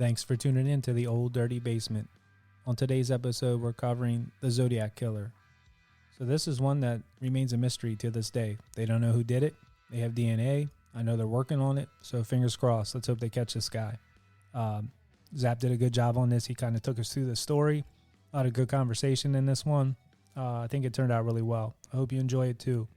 Thanks for tuning in to the Old Dirty Basement. On today's episode, we're covering the Zodiac Killer. So this is one that remains a mystery to this day. They don't know who did it. They have DNA. I know they're working on it. So fingers crossed. Let's hope they catch this guy. Zap did a good job on this. He kind of took us through the story. A lot of good conversation in this one. I think it turned out really well. I hope you enjoy it too.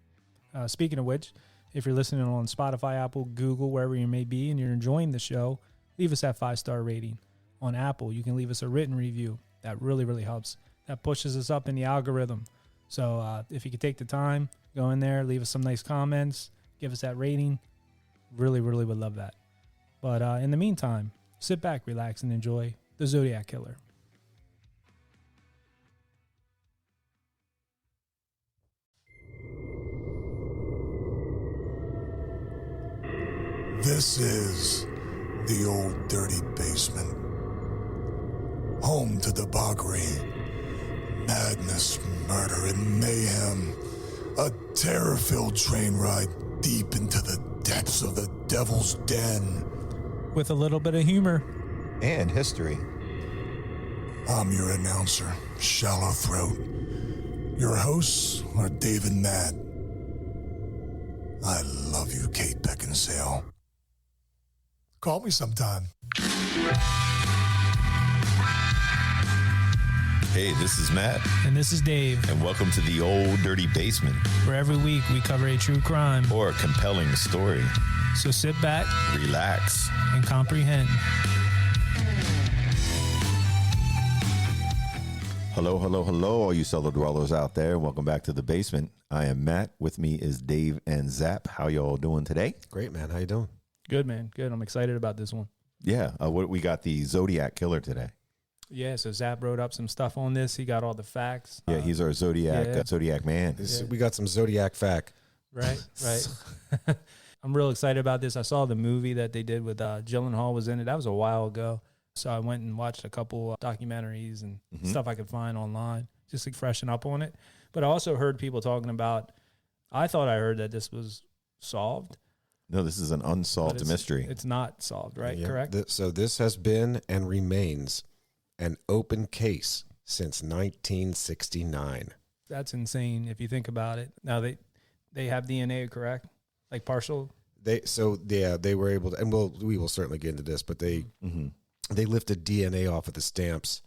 Speaking of which, if you're listening on Spotify, Apple, Google, wherever you may be, and you're enjoying the show, leave us that 5-star rating. On Apple, you can leave us a written review. That really, really helps. That pushes us up in the algorithm. So if you could take the time, go in there, leave us some nice comments, give us that rating. Really, really would love that. But in the meantime, sit back, relax, and enjoy the Zodiac Killer. This is the Old Dirty Basement, home to debauchery, madness, murder, and mayhem. A terror-filled train ride deep into the depths of the devil's den. With a little bit of humor. And history. I'm your announcer, Shallow Throat. Your hosts are Dave and Matt. I love you, Kate Beckinsale. Call me sometime. Hey, this is Matt, And this is Dave, and welcome to the Old Dirty Basement, where every week we cover a true crime. or a compelling story. So sit back Relax. and comprehend. Hello, hello, hello, all you cellar dwellers out there. Welcome back to the basement. I am Matt. With me is Dave and Zap. How y'all doing today? Great, man. How you doing? Good, man. Good. I'm excited about this one. Yeah, what we got the Zodiac Killer today. Yeah, so Zap wrote up some stuff on this. He got all the facts. Yeah, he's our Zodiac Zodiac man. We got some Zodiac fact. Right, right. I'm real excited about this. I saw the movie that they did with Gyllenhaal was in it. That was a while ago. So I went and watched a couple documentaries and stuff I could find online just to freshen up on it. But I also heard people talking about, I thought I heard that this was solved. No, this is an unsolved mystery. It's not solved, right? Yeah. Correct? So this has been and remains an open case since 1969. That's insane if you think about it. Now they have DNA, correct? Like partial? They were able to, and we will certainly get into this, but they lifted DNA off of the stamps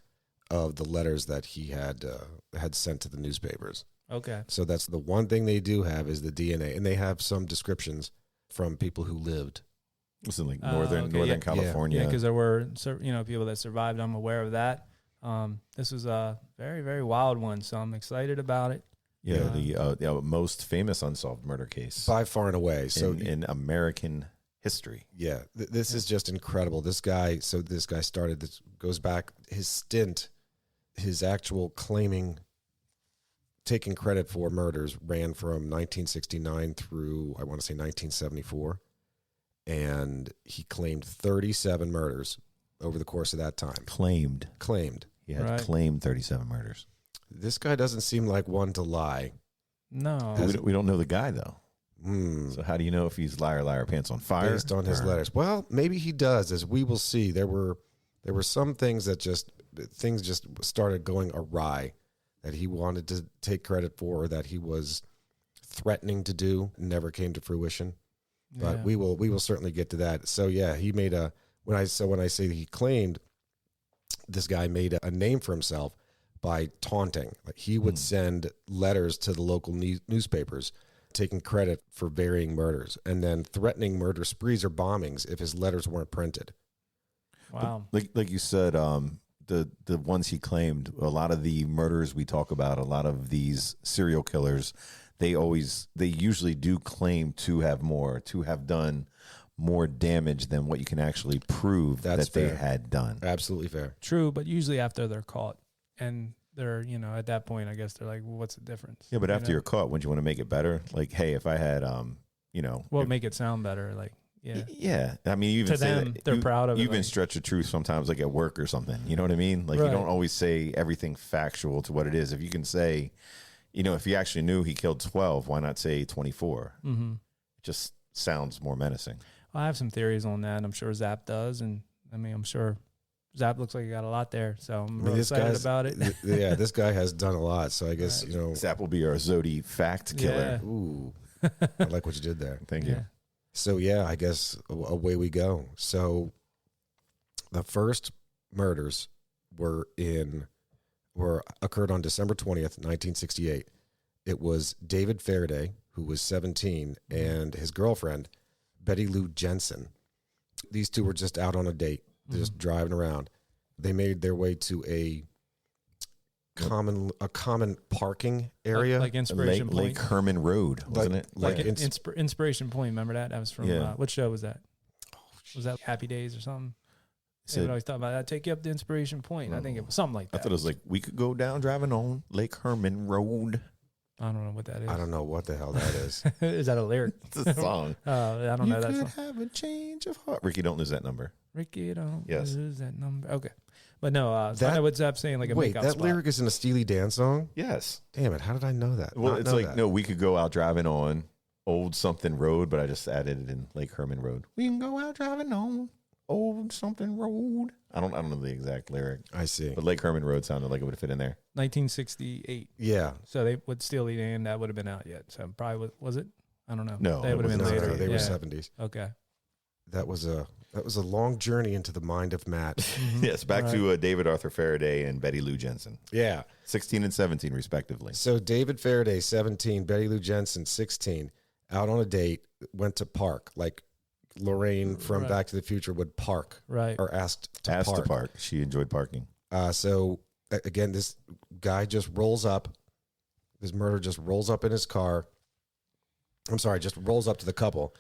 of the letters that he had sent to the newspapers. Okay. So that's the one thing they do have is the DNA, and they have some descriptions from people who lived. This is like Northern California. Yeah, because there were people that survived. I'm aware of that. This was a very, very wild one, so I'm excited about it. Yeah, the most famous unsolved murder case By far and away. So in American history. Yeah, this is just incredible. This guy started, this goes back, his stint, his actual taking credit for murders ran from 1969 through, I want to say 1974. And he claimed 37 murders over the course of that time. Claimed. He had claimed 37 murders. This guy doesn't seem like one to lie. No. We don't know the guy, though. So how do you know if he's liar, pants on fire? Based on his letters. Well, maybe he does, as we will see. There were some things that just started going awry that he wanted to take credit for, or that he was threatening to do, never came to fruition. But we will certainly get to that. So yeah, he made when I say he claimed, this guy made a name for himself by taunting. Like he would send letters to the local newspapers taking credit for varying murders, and then threatening murder sprees or bombings if his letters weren't printed. Wow. Like you said, the ones he claimed, a lot of the murders we talk about, a lot of these serial killers, they usually do claim to have done more damage than what you can actually prove that they had done. Absolutely fair. True, but usually after they're caught and they're, at that point, I guess they're like, well, what's the difference? Yeah, but after you're caught, wouldn't you want to make it better? Like, hey, if I had, make it sound better, like. Yeah. Yeah. I mean, you even to say them, that they're proud of it. You even stretch the truth sometimes, like at work or something. You know what I mean? Like, you don't always say everything factual to what it is. If you can say, if you actually knew he killed 12, why not say 24? Mm-hmm. It just sounds more menacing. I have some theories on that. I'm sure Zap does. And I mean, I'm sure Zap looks like he got a lot there, so I'm I mean, really this excited guy's- about it. Yeah, this guy has done a lot. So I guess, Right. you know, Zap will be our Zodi fact killer. ooh, I like what you did there. Thank you. Yeah. So yeah, I guess away we go. So the first murders were occurred on December 20th, 1968. It was David Faraday, who was 17, and his girlfriend, Betty Lou Jensen. These two were just out on a date, just driving around. They made their way to a common parking area. like Inspiration Point. Lake Herman Road, wasn't it? Like Yeah. Inspiration Point. Remember that? That was from Yeah. what show was that? Was that Happy Days or something? They would always talk about that. Take you up to Inspiration Point. I think it was something like I that. thought it was like we could go down driving on Lake Herman Road. I don't know what that is. I don't know what the hell that is. Is that a lyric? It's a song. I don't know that You song. could have a change of heart. Ricky, don't lose that number. Ricky, don't Yes. lose that number. Okay. But no, That- I know what Zap's saying, like a Wait, makeout that spot. lyric is in a Steely Dan song? Yes. Damn it, how did I know that? Well, Not it's know like, that. no, we could go out driving on Old Something Road, but I just added it in Lake Herman Road. We can go out driving on Old Something Road. I don't know the exact lyric, I see. but Lake Herman Road sounded like it would fit in there. 1968. Yeah. So they would Steely Dan, that would have been out yet. So probably was it? I don't know. No, that it would have been was later. not. They were Yeah. 70s. Okay. That was a long journey into the mind of Matt. Yes, back Right. to David Arthur Faraday and Betty Lou Jensen, Yeah. 16 and 17 respectively. So David Faraday, 17, Betty Lou Jensen, 16, out on a date, went to park, like Lorraine from Right. Back to the Future would park Right. or asked to Asked park. to park. She enjoyed parking. So again, this guy just rolls up. This murderer just rolls up in his car. I'm sorry, just rolls up to the couple.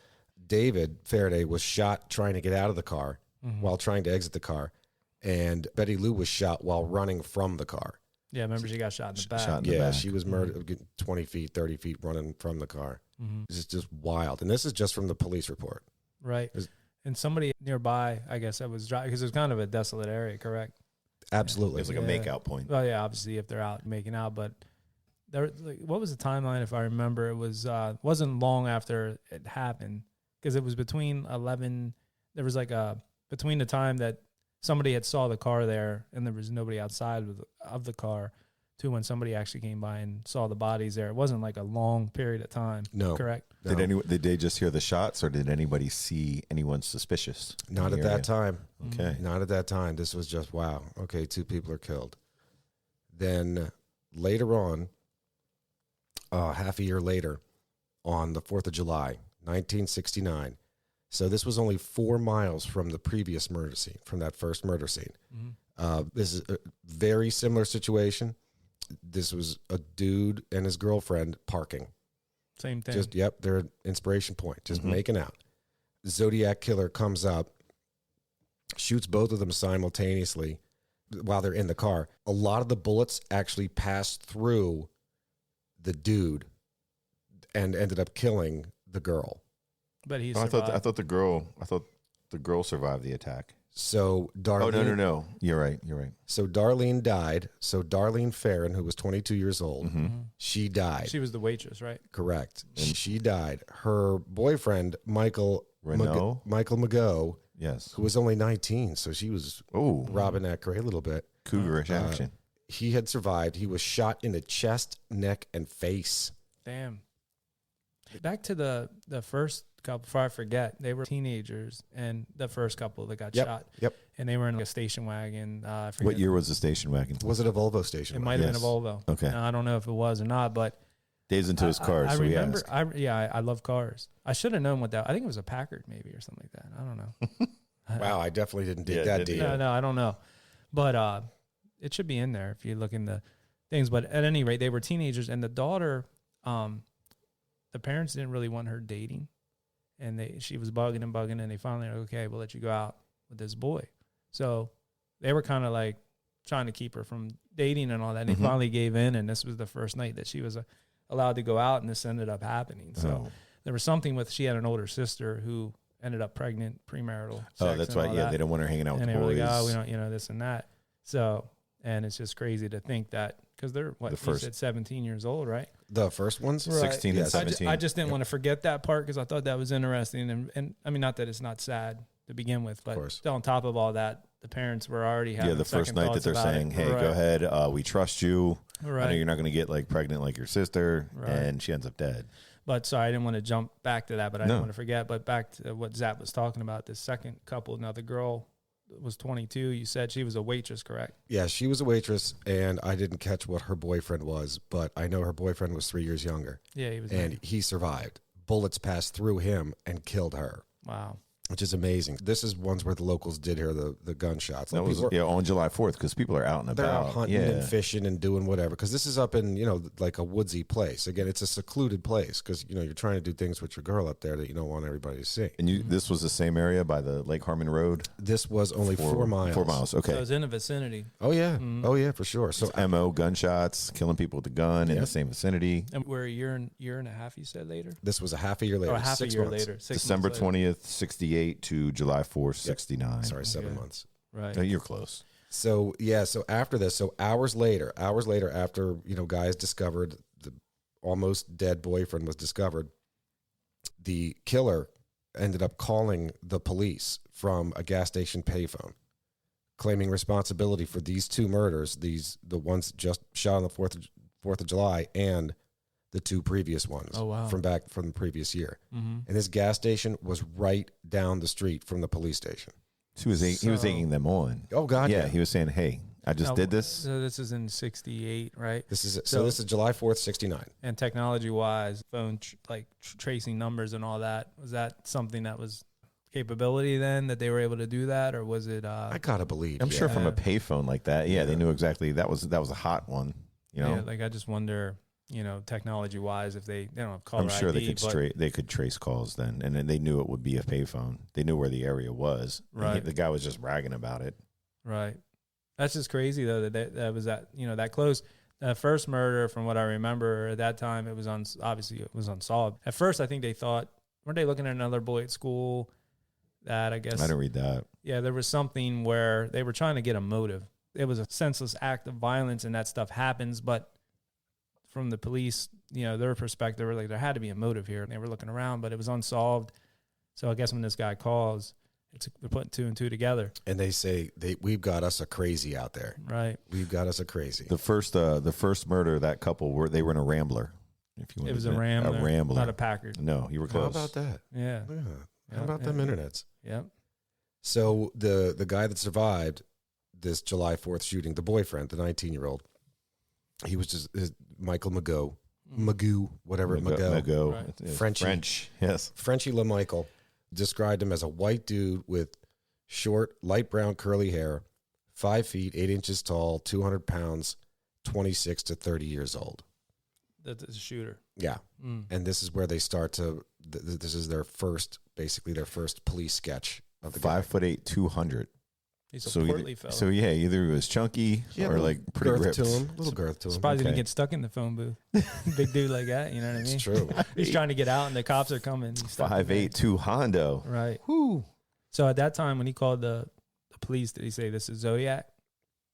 David Faraday was shot trying to get out of the car while trying to exit the car. And Betty Lou was shot while running from the car. Yeah, remember she got shot in the back. shot in the Yeah, back. she was murdered 20 feet, 30 feet running from the car. Mm-hmm. It's just wild. And this is just from the police report. Right. Is- And somebody nearby, I guess, that was driving, because it was kind of a desolate area, correct? Absolutely. It was like a Yeah. makeout point. Well, yeah, obviously if they're out making out, but there, like, what was the timeline? If I remember, it was wasn't long after it happened, because it was between 11. There was like between the time that somebody had saw the car there and there was nobody outside of the car to when somebody actually came by and saw the bodies there. It wasn't like a long period of time. No. Correct. No, Did they just hear the shots, or did anybody see anyone suspicious? in not the at area? that time. Okay. Not at that time. This was just, wow. Okay, 2 people are killed. Then later on, half a year later, on the 4th of July, 1969. So this was only 4 miles from the previous murder scene, from that first murder scene. This is a very similar situation. This was a dude and his girlfriend parking. Same thing. Just, yep, they're at Inspiration Point, just making out. Zodiac Killer comes up, shoots both of them simultaneously while they're in the car. A lot of the bullets actually passed through the dude and ended up killing the girl. but he Oh, I survived. thought the girl survived the attack. So Darlene, Oh no. You're right. So Darlene died. So Darlene Farron, who was 22 years old, she died. She was the waitress, right? Correct. She died. Her boyfriend, Michael Renault? Mago, Yes. who was only 19, so she was Oh, robbing that gray a little bit. cougarish action. He had survived. He was shot in the chest, neck, and face. Damn. Back to the first couple, before I forget, they were teenagers, and the first couple that got shot. Yep. And they were in like a station wagon. I forget. What year was the station wagon? Was it a Volvo station? It might have Yes. been a Volvo. Okay. Now, I don't know if it was or not, but Days into his cars. I so we remember. asked. I love cars. I should have known what that. I think it was a Packard, maybe, or something like that. I don't know. Wow, I definitely didn't dig Yeah, that didn't deep. No, I don't know, but it should be in there if you look in the things. But at any rate, they were teenagers, and the daughter, the parents didn't really want her dating, and she was bugging, and they finally were like, okay, we'll let you go out with this boy. So they were kind of like trying to keep her from dating and all that. And they finally gave in, and this was the first night that she was allowed to go out, and this ended up happening. So Oh. there was something with, she had an older sister who ended up pregnant, premarital sex. Oh, that's and right. all Yeah, that. they don't want her hanging out And with they were boys. like, oh, we don't, this and that. So, and it's just crazy to think that, because they're, what, The you first- said 17 years old, right? The first ones? Right. 16 and Yes. 17. I just didn't want to forget that part, because I thought that was interesting. And I mean, not that it's not sad to begin with, but course. on top of all that, the parents were already having the first second night that thoughts they're about saying, it. hey, Right. go ahead. We trust you. I know Right. you're not going to get like pregnant like your sister. Right. And she ends up dead. But sorry, I didn't want to jump back to that, but I No. didn't want to forget. But back to what Zap was talking about, this second couple. Now, the girl was 22. You said she was a waitress, correct? Yeah, she was a waitress, and I didn't catch what her boyfriend was, but I know her boyfriend was 3 years younger, Yeah, he was. and he survived. Bullets passed through him and killed her, Wow. which is amazing. This is ones where the locals did hear the gunshots. That Like, was people are- on July 4th because people are out and they're about. out hunting yeah. and fishing and doing whatever, because this is up in, like a woodsy place. Again, it's a secluded place because, you're trying to do things with your girl up there that you don't want everybody to see. And this was the same area by the Lake Harmon Road? This was only 4 miles. 4 miles, okay. So it was in the vicinity. Oh, yeah. Oh, yeah, for sure. So MO gunshots, killing people with a gun in Yeah. the same vicinity. And we're a year and a half, you said, later? this was a half a year later. Or half 6 a year months. later. 6 December months later. 20th, 68 to July 4th, 69. Sorry, 7 Okay. months. Right. Oh, you're close. So after this, hours later after, guys discovered the almost dead boyfriend was discovered, the killer ended up calling the police from a gas station payphone, claiming responsibility for these 2 murders, the ones just shot on the 4th of July and the 2 previous ones. Oh, wow. From the previous year. Mm-hmm. And this gas station was right down the street from the police station. He was egging them on. Oh God. Yeah, he was saying, hey, I just did this. So this is in 68, right? This is So- this is July 4th, 69. And technology-wise, phone tracing numbers and all that, was that something that was capability then that they were able to do that, or was it? I gotta believe. I'm sure yeah. from a payphone like that, they knew exactly that was a hot one. Yeah, like I just wonder, technology-wise, if they don't have caller I'm sure ID, they could trace calls then, and then they knew it would be a payphone. They knew where the area was. And Right. the guy was just bragging about it. Right. That's just crazy though that was that close. That first murder, from what I remember at that time, it was obviously it was unsolved. At first, I think they thought, weren't they looking at another boy at school that I guess I didn't read that. Yeah, there was something where they were trying to get a motive. It was a senseless act of violence, and that stuff happens. But from the police, their perspective, they were like, there had to be a motive here. And they were looking around, but it was unsolved. So I guess when this guy calls, they're putting 2 and 2 together. And they say we've got us a crazy out there. Right. We've got us a crazy. The first murder, that couple they were in a Rambler. If you want It was to a admit. Rambler, A Rambler, not a Packard. No, you were How close. about that? Yeah. Yeah. Yeah, How about them yeah. internets? Yep. So the guy that survived this July 4th shooting, the boyfriend, the 19-year-old, he was just Michael Magoo, whatever, Magoo. Right. It's Frenchie. French, yes. Frenchie LaMichael described him as a white dude with short, light brown, curly hair, 5 feet, 8 inches tall, 200 pounds, 26 to 30 years old. That's a shooter. Yeah. Mm. And this is where they start to, this is basically their first police sketch of the guy. 5'8", 200. He's a So portly either, fellow. either he was chunky Yeah, or little like pretty girth ripped. to him, little girth to him. Surprised he Okay. didn't get stuck in the phone booth. Big dude like that, you know what I mean? It's true. He's trying to get out, and the cops are coming. He's stuck in there. 5'8", 2 Hondo. Right. Whoo. So at that time, when he called the police, did he say this is Zodiac?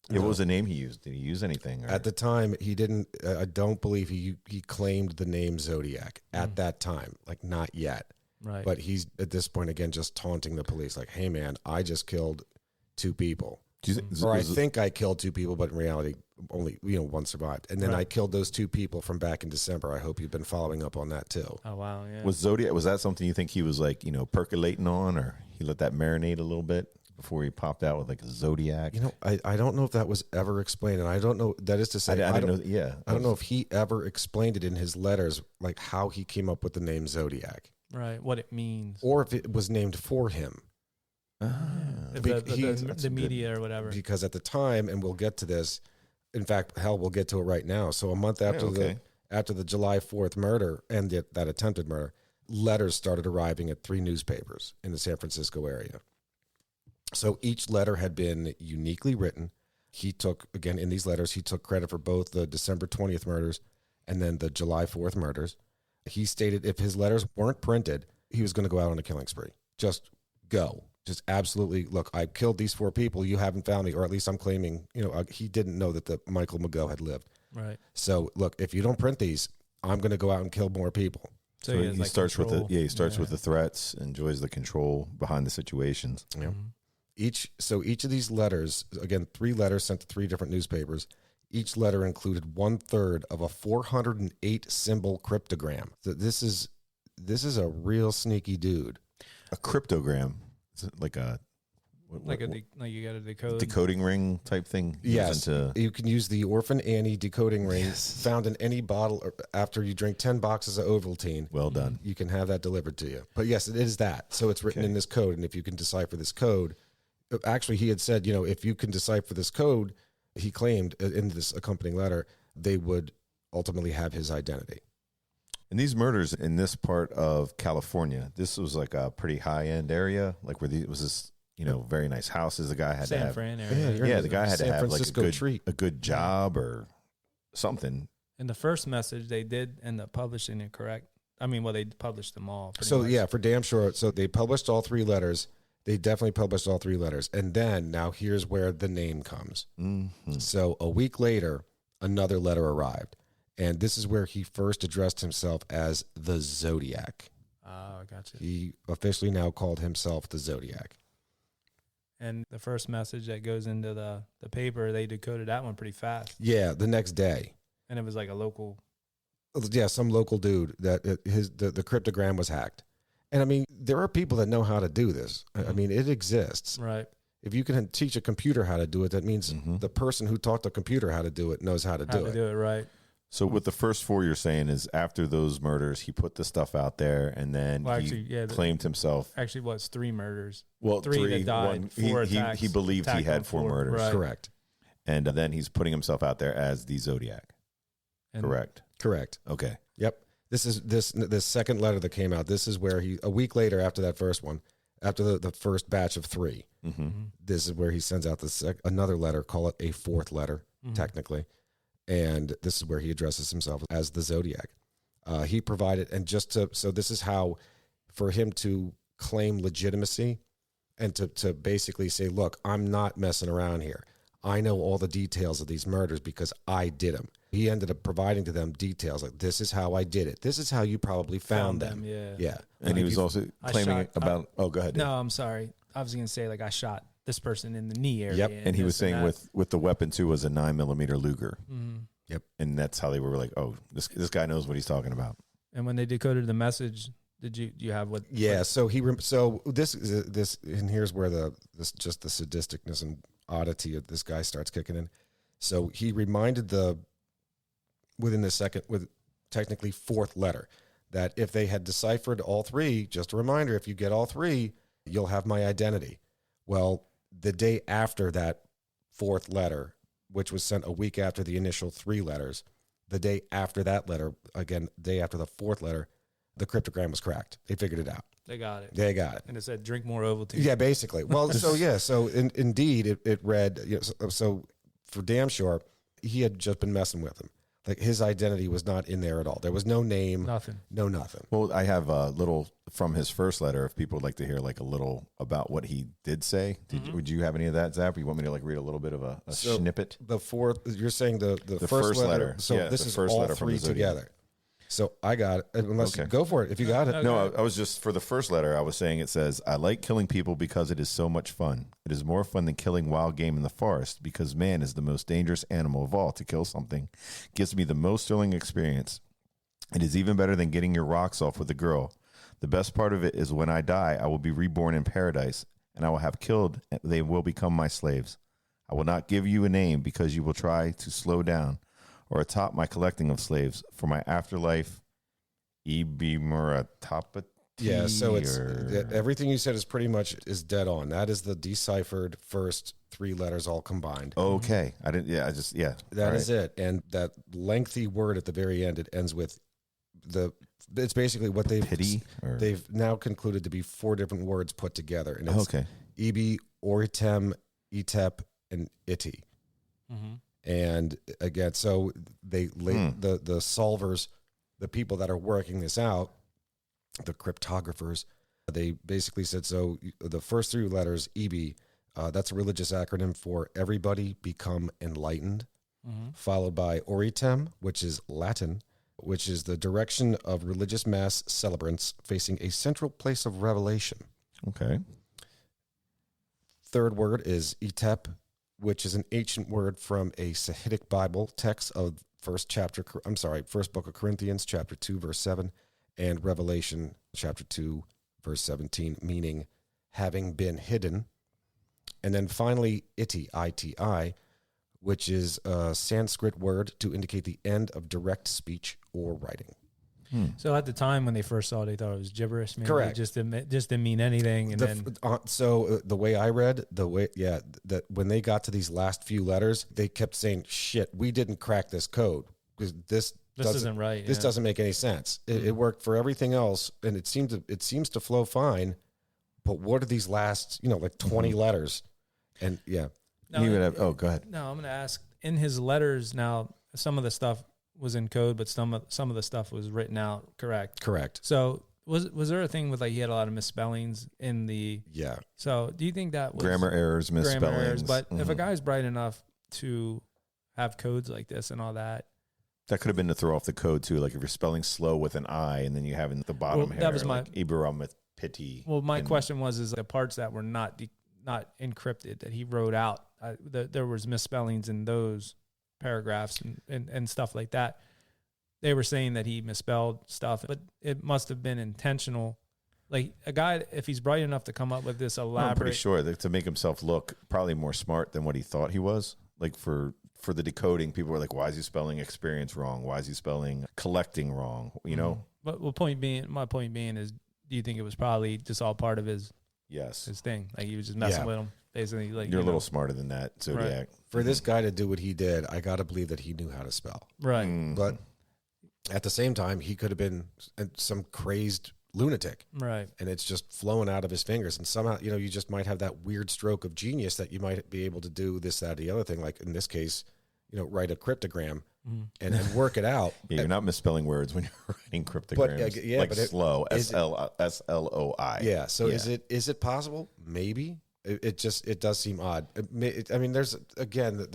What was the name he used? Did he use anything? Or? At the time, he didn't. I don't believe he claimed the name Zodiac at Mm. that time. Like, not yet. Right. But he's at this point again just taunting the police. Like, hey man, I just killed 2 people, Do you think- or I was it- think I killed 2 people, but in reality, only one survived. And then Right. I killed those 2 people from back in December. I hope you've been following up on that too. oh wow, yeah. was Zodiac, was that something you think he was like, percolating on, or he let that marinate a little bit before he popped out with like a Zodiac? I don't know if that was ever explained, and I don't know. That is to say, I didn't know. Yeah, I don't know if he ever explained it in his letters, like how he came up with the name Zodiac, right. What it means. or if it was named for him. If Be- the that's media or whatever. Because at the time, and we'll get to this. In fact, hell, we'll get to it right now. So a month after okay. the July 4th murder and that attempted murder, letters started arriving at 3 newspapers in the San Francisco area. So each letter had been uniquely written. He took, again, in these letters, he took credit for both the December 20th murders and then the July 4th murders. He stated if his letters weren't printed, he was going to go out on a killing spree. Just go. Just absolutely, look, I killed these 4 people. You haven't found me, or at least I'm claiming, he didn't know that the Michael Magoo had lived. Right. So, look, if you don't print these, I'm going to go out and kill more people. So he starts with the threats, enjoys the control behind the situations. Yeah. Mhm. Each of these letters, again, 3 letters sent to 3 different newspapers. Each letter included 1/3 of a 408 symbol cryptogram. So this is a real sneaky dude. A cryptogram. Is it like a Like you got to decode. decoding ring type thing? Yes, you can use the Orphan Annie decoding ring found in any bottle after you drink 10 boxes of Ovaltine. Well done. You can have that delivered to you. But yes, it is that. So it's written in this code, and if you can decipher this code, actually he had said, if you can decipher this code, he claimed in this accompanying letter, they would ultimately have his identity. And these murders in this part of California, this was like a pretty high end area, like where it was this, very nice houses. The guy had to have, Fran area. yeah, the guy had to have like treat. a good job or something. In the first message, they did end up publishing it, correct? I mean, they published them all. So much. yeah, for damn sure. So they published all 3 letters. They definitely published all 3 letters. And then now here's where the name comes. Mm-hmm. So a week later, another letter arrived. And this is where he first addressed himself as the Zodiac. Oh, I got you. He officially now called himself the Zodiac. And the first message that goes into the paper, they decoded that one pretty fast. Yeah, the next day. And it was like a local. Yeah, some local dude that the cryptogram was hacked. And I mean, there are people that know how to do this. I mean, it exists. Right. If you can teach a computer how to do it, that means the person who taught the computer how to do it knows how to do it. Right. So with the first 4 you're saying is after those murders, he put the stuff out there and then claimed himself. Actually, what's 3 murders? Well, 3 that died, 4 attacks. He believed he had 4 murders. Right. Correct. And then he's putting himself out there as the Zodiac. And Correct. Okay. Yep. This is this second letter that came out. This is where a week later after that first one, after the first batch of 3, this is where he sends out another letter, call it a 4th letter, technically. And this is where he addresses himself as the Zodiac. He provided, and so this is how, for him to claim legitimacy and to basically say, look, I'm not messing around here. I know all the details of these murders because I did them. He ended up providing to them details like, this is how I did it. This is how you probably found them. Yeah. And he was also claiming about, go ahead. No, I'm sorry. I was going to say, I shot this person in the knee area. Yep. And he was saying with the weapon too was a 9mm Luger. Mm-hmm. Yep. And that's how they were like, oh, this guy knows what he's talking about. And when they decoded the message, do you have what? Yeah. So this and here's where the sadisticness and oddity of this guy starts kicking in. So he reminded within the second, with technically 4th letter, that if they had deciphered all 3, just a reminder, if you get all 3, you'll have my identity. Well, the day after that 4th letter, which was sent a week after the initial 3 letters, the day after that letter, again, day after the 4th letter, the cryptogram was cracked. They figured it out. They got it. And it said, drink more Ovaltine. Yeah, basically. Well, so indeed, it read, so for damn sure, he had just been messing with him. Like, his identity was not in there at all. There was no name. Nothing. No nothing. Well, I have a little from his first letter. If people would like to hear a little about what he did say, would you have any of that, Zap? Or you want me to read a little bit of a snippet? The 4th, you're saying the first letter. So this is all 3 together. So I got it. Unless go for it if you got it. No, I was just, for the first letter, I was saying it says, I like killing people because it is so much fun. It is more fun than killing wild game in the forest because man is the most dangerous animal of all. To kill something gives me the most thrilling experience. It is even better than getting your rocks off with a girl. The best part of it is when I die, I will be reborn in paradise and I will have killed. They will become my slaves. I will not give you a name because you will try to slow down or atop my collecting of slaves for my afterlife. Muratapati. Yeah, so it's everything you said is dead on. That is the deciphered first 3 letters all combined. Okay. That is it. And that lengthy word at the very end, it ends with it's basically what they've now concluded to be 4 different words put together. And it's Ibi, Oritem, Etep, and Iti. Mm-hmm. And again, so the solvers, the people that are working this out, the cryptographers, they basically said, so the first 3 letters, EB, that's a religious acronym for everybody become enlightened, followed by Oritem, which is Latin, which is the direction of religious mass celebrants facing a central place of revelation. Okay. third word is Etep, which is an ancient word from a Sahidic Bible text of first book of Corinthians, chapter 2, verse 7, and Revelation, chapter 2, verse 17, meaning having been hidden. And then finally, iti, I-T-I, which is a Sanskrit word to indicate the end of direct speech or writing. So at the time when they first saw it, they thought it was gibberish. Maybe. Correct. Just didn't mean anything. And the way I read, that when they got to these last few letters, they kept saying, shit, we didn't crack this code. Because this isn't right. This doesn't make any sense. It worked for everything else, and it seems to flow fine. But what are these last, 20 letters? And yeah. Go ahead. No, I'm going to ask, in his letters now, some of the stuff was in code, but some of the stuff was written out correct. Correct. So was there a thing with he had a lot of misspellings in the... Yeah. So do you think that was... Grammar errors, misspellings. But if a guy's bright enough to have codes like this and all that... That could have been to throw off the code too. Like if you're spelling slow with an I and then you have in the bottom here, that was Ibrahim with pity. Well, my question was the parts that were not encrypted that he wrote out, there was misspellings in those paragraphs and stuff like that. They were saying that he misspelled stuff, but it must have been intentional. Like a guy, if he's bright enough to come up with this elaborate... I'm pretty sure that to make himself look probably more smart than what he thought he was. Like for the decoding, people were like, why is he spelling experience wrong? Why is he spelling collecting wrong? You know? But my point being is, do you think it was probably just all part of his thing? Like he was just messing with him. Basically, like you're a little smarter than that, Zodiac. Right. For this guy to do what he did, I got to believe that he knew how to spell. Right. But at the same time, he could have been some crazed lunatic. Right. And it's just flowing out of his fingers. And somehow, you just might have that weird stroke of genius that you might be able to do this, that, or the other thing. Like in this case, write a cryptogram and work it out. Yeah, you're not misspelling words when you're writing cryptograms. But slow, S-L-O-I. Yeah. So is it possible? Maybe. It does seem odd. There's again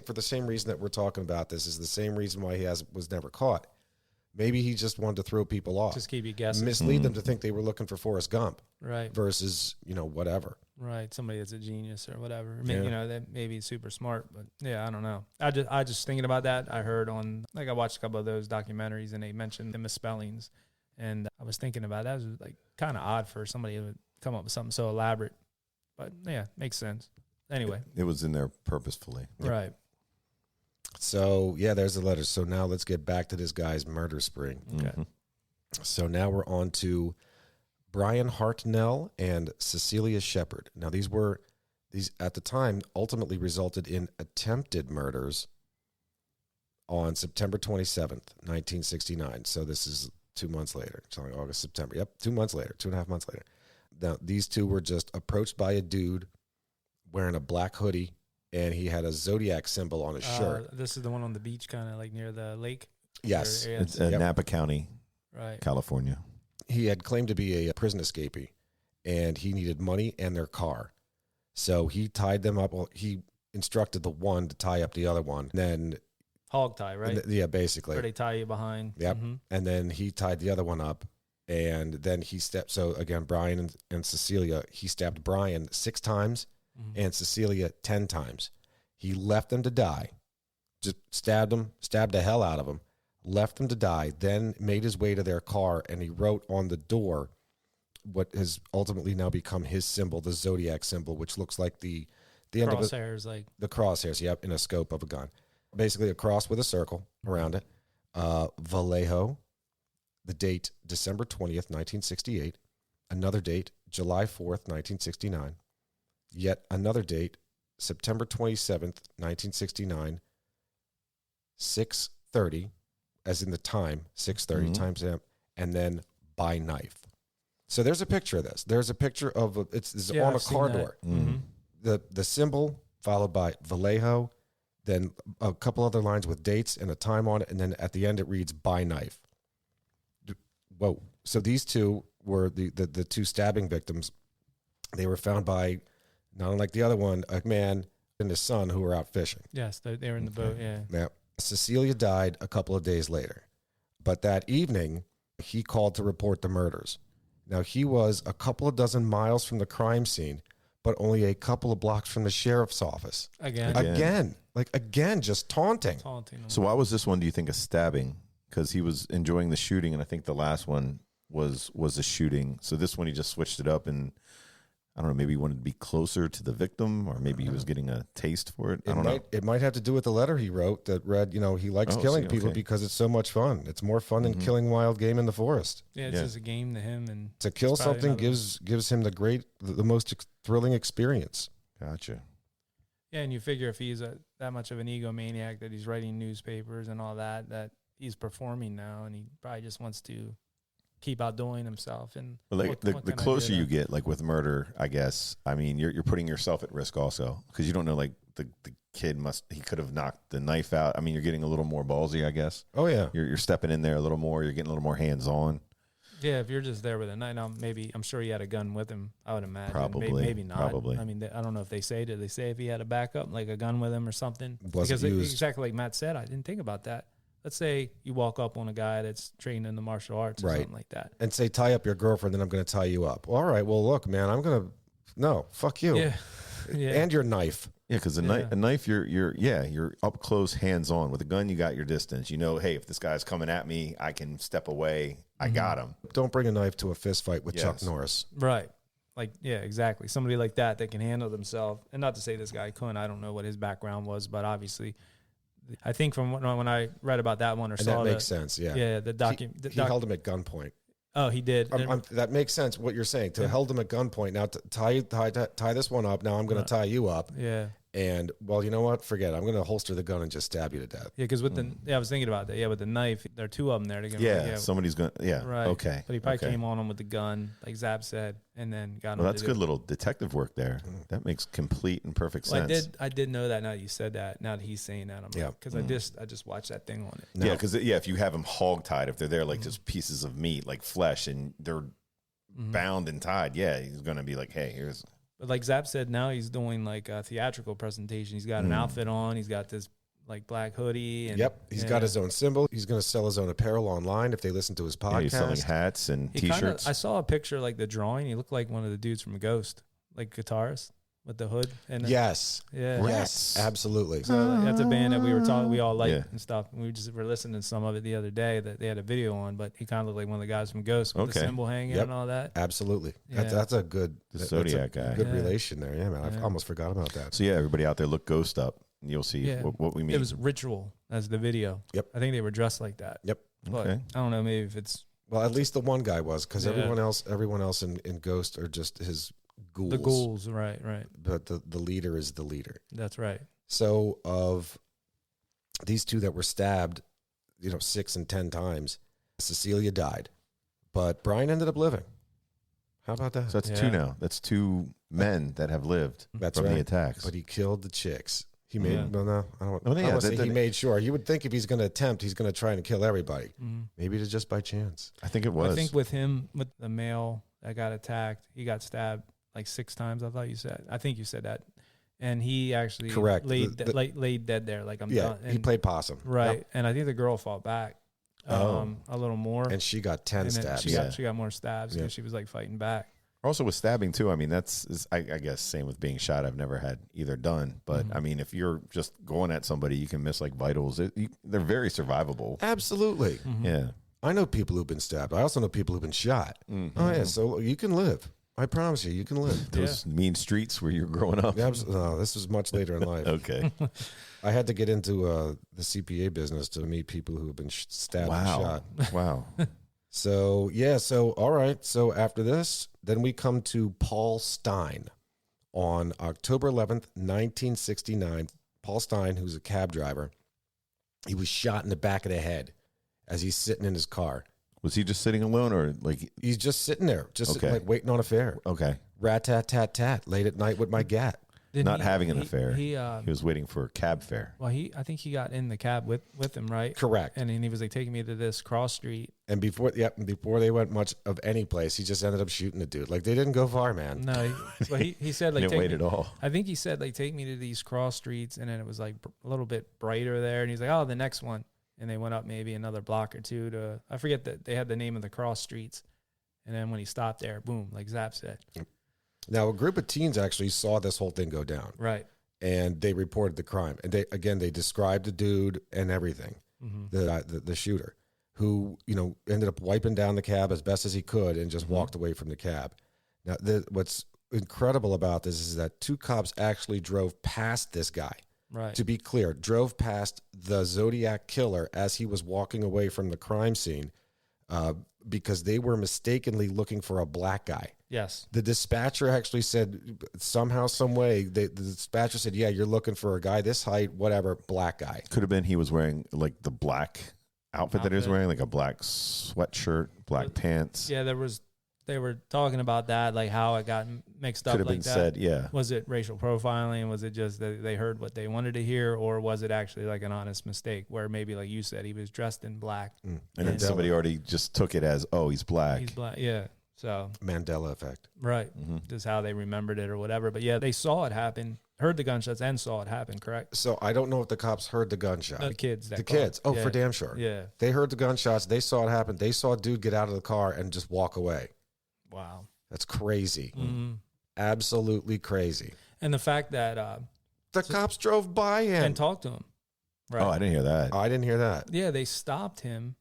for the same reason that we're talking about this is the same reason why he was never caught. Maybe he just wanted to throw people off, just keep you guessing, mislead them to think they were looking for Forrest Gump, right? Versus whatever, right? Somebody that's a genius or whatever. I mean, that maybe super smart, but yeah, I don't know. I just thinking about that. I heard I watched a couple of those documentaries and they mentioned the misspellings, and I was thinking about that. It was like kind of odd for somebody to come up with something so elaborate. But yeah, makes sense. Anyway. It was in there purposefully. Right. So, yeah, there's the letters. So now let's get back to this guy's murder spree. Okay. So now we're on to Brian Hartnell and Cecilia Shepard. Now these at the time ultimately resulted in attempted murders on September 27th, 1969. So this is 2 months later. It's only August, September. Yep, 2 months later, 2.5 months later. Now, these two were just approached by a dude wearing a black hoodie, and he had a Zodiac symbol on his shirt. This is the one on the beach, kind of like near the lake? Yes. It's Napa County, right, California. He had claimed to be a prison escapee, and he needed money and their car. So he tied them up. Well, he instructed the one to tie up the other one. Then hog tie, right? Yeah, basically. Where they tie you behind. Yep. Mm-hmm. And then he tied the other one up. And then he stepped. So again, Brian and Cecilia, he stabbed Brian 6 times and Cecilia 10 times. He left them to die. Just stabbed the hell out of them, left them to die, then made his way to their car, and he wrote on the door what has ultimately now become his symbol, the Zodiac symbol, which looks like the end of the crosshairs, yep, in a scope of a gun. Basically a cross with a circle around it. Vallejo. The date, December 20th, 1968. Another date, July 4th, 1969. Yet another date, September 27th, 1969, 6:30, as in the time, 6:30 timestamp, and then by knife. So there's a picture of this. There's a picture of it's on a car door. The symbol followed by Vallejo, then a couple other lines with dates and a time on it, and then at the end it reads by knife. Whoa. So these two were the two stabbing victims. They were found by, not unlike the other one, a man and his son who were out fishing. Yes, they were in the boat, yeah. Now, Cecilia died a couple of days later. But that evening, he called to report the murders. Now, he was a couple of dozen miles from the crime scene, but only a couple of blocks from the sheriff's office. Again. Again, just taunting. Taunting him. So why was this one, do you think, a stabbing? Because he was enjoying the shooting, and I think the last one was a shooting. So this one he just switched it up, and I don't know, maybe he wanted to be closer to the victim, or maybe he was getting a taste for it. I don't know. It might have to do with the letter he wrote that read, he likes killing people because it's so much fun. It's more fun than killing wild game in the forest. Yeah, it's just a game to him, and to kill something gives him the most thrilling experience. Gotcha. Yeah, and you figure if he's that much of an egomaniac that he's writing newspapers and all that he's performing now, and he probably just wants to keep outdoing himself. And the closer you get, like with murder, I guess, I mean, you're putting yourself at risk also, because you don't know, like the kid he could have knocked the knife out. I mean, you're getting a little more ballsy, I guess. Oh yeah, you're stepping in there a little more. You're getting a little more hands on. Yeah, if you're just there with a knife, now I'm sure he had a gun with him. I would imagine. Probably, maybe not. Probably. I mean, I don't know if did they say if he had a backup, like a gun with him or something? Wasn't used. Exactly like Matt said, I didn't think about that. Let's say you walk up on a guy that's trained in the martial arts or something like that, and say, tie up your girlfriend, then I'm going to tie you up. Well, all right. Well, look, man, no, fuck you. Yeah. And your knife. Yeah, because a knife, you're up close, hands on. With a gun, you got your distance. Hey, if this guy's coming at me, I can step away. I got him. Don't bring a knife to a fist fight with Chuck Norris. Right. Like, yeah, exactly. Somebody like that can handle themselves. And not to say this guy couldn't. I don't know what his background was, but obviously, I think from when I read about that one that makes sense. Yeah. Yeah. He held him at gunpoint. Oh, he did. That makes sense. What you're saying, to held him at gunpoint. Now tie this one up. Now I'm going to tie you up. Yeah. And well, you know what? Forget it. I'm going to holster the gun and just stab you to death. Yeah, because I was thinking about that. Yeah, with the knife, there are two of them there. Somebody's going to, right. Okay. But he probably came on him with the gun, like Zab said, and then got him. Well, that's good little detective work there. That makes complete and perfect sense. I did know that now that you said that. Now that he's saying that, because I just watched that thing on it. No. Yeah, because if you have them hog-tied, if they're there like just pieces of meat, like flesh, and they're bound and tied, he's going to be like, hey, here's... But like Zap said, now he's doing like a theatrical presentation. He's got an outfit on. He's got this like black hoodie. And, he's got his own symbol. He's going to sell his own apparel online if they listen to his podcast. Yeah, he's selling hats and T-shirts. I saw a picture, like the drawing. He looked like one of the dudes from Ghost, like guitarist with the hood. And yes, absolutely. So that's a band that we all like and stuff. And we were listening to some of it the other day that they had a video on, but he kind of looked like one of the guys from Ghost with the symbol hanging and all that. Absolutely. Yeah. That's a good Zodiac guy. Good relation there. Yeah, man. I almost forgot about that. So everybody out there, look Ghost up. And you'll see what we mean. It was Ritual as the video. Yep. I think they were dressed like that. Yep. But I don't know, maybe if it's... Well, at least the one guy was, because everyone else in Ghost are just his ghouls. The ghouls, right. But the leader is the leader. That's right. So of these two that were stabbed, 6 and 10 times, Cecilia died, but Brian ended up living. How about that? So that's two now. That's two men that have lived from the attacks. But he killed the chicks. He made well, no, I don't. He made sure. You would think if he's going to attempt, he's going to try and kill everybody. Maybe it's just by chance. I think it was. I think with him, with the male that got attacked, he got stabbed like 6 times. I think you said that, and he actually laid dead there. Like I'm done. And he played possum, right? Yep. And I think the girl fought back a little more, and she got 10 stabs. She got more stabs because she was like fighting back. Also with stabbing too, I mean, I guess same with being shot. I've never had either done, but I mean, if you're just going at somebody, you can miss like vitals. They're very survivable. Absolutely. Yeah. I know people who've been stabbed. I also know people who've been shot. Oh yeah, so you can live. I promise you can live. Those mean streets where you're growing up. No, this was much later in life. Okay. I had to get into the CPA business to meet people who have been stabbed and shot. Wow. So all right. So after this, then we come to Paul Stein on October 11th, 1969. Paul Stein, who's a cab driver, he was shot in the back of the head as he's sitting in his car. Was he just sitting alone, or like he's just sitting there, sitting, like waiting on a fare? Okay. Rat tat tat tat. Late at night with my gat. Not having an affair. He was waiting for a cab fare. Well, I think he got in the cab with him, right? Correct. And then he was like taking me to this cross street. And before they went much of any place, he just ended up shooting the dude. Like they didn't go far, man. No, he said like didn't wait at all. I think he said like take me to these cross streets, and then it was like a little bit brighter there, and he's like, oh, the next one, and they went up maybe another block or two to I forget that they had the name of the cross streets, and then when he stopped there, boom, like Zap said. Now, a group of teens actually saw this whole thing go down. Right. And they reported the crime. And they described the dude and everything, the shooter, who, ended up wiping down the cab as best as he could and just walked away from the cab. Now, what's incredible about this is that 2 cops actually drove past this guy. Right. To be clear, drove past the Zodiac Killer as he was walking away from the crime scene because they were mistakenly looking for a black guy. Yes. The dispatcher actually said somehow, some way, the dispatcher said, yeah, you're looking for a guy this height, whatever, black guy. Could have been he was wearing like the black outfit that he was wearing, like a black sweatshirt, black pants. Yeah, they were talking about that, like how it got mixed up. Could have like been that. said, yeah. Was it racial profiling? Was it just that they heard what they wanted to hear, or was it actually like an honest mistake where maybe, like you said, he was dressed in black, and then somebody already just took it as, oh, he's black. He's black, yeah. So Mandela effect, right? Just how they remembered it or whatever. But yeah, they saw it happen, heard the gunshots, and saw it happen. Correct. So I don't know if the cops heard the gunshot. The kids. The kids. Oh, yeah. for damn sure. Yeah. They heard the gunshots. They saw it happen. They saw a dude get out of the car and just walk away. Wow. That's crazy. Absolutely crazy. And the fact that the cops drove by him and talked to him. Right. Oh, I didn't hear that. I didn't hear that. Yeah, they stopped him,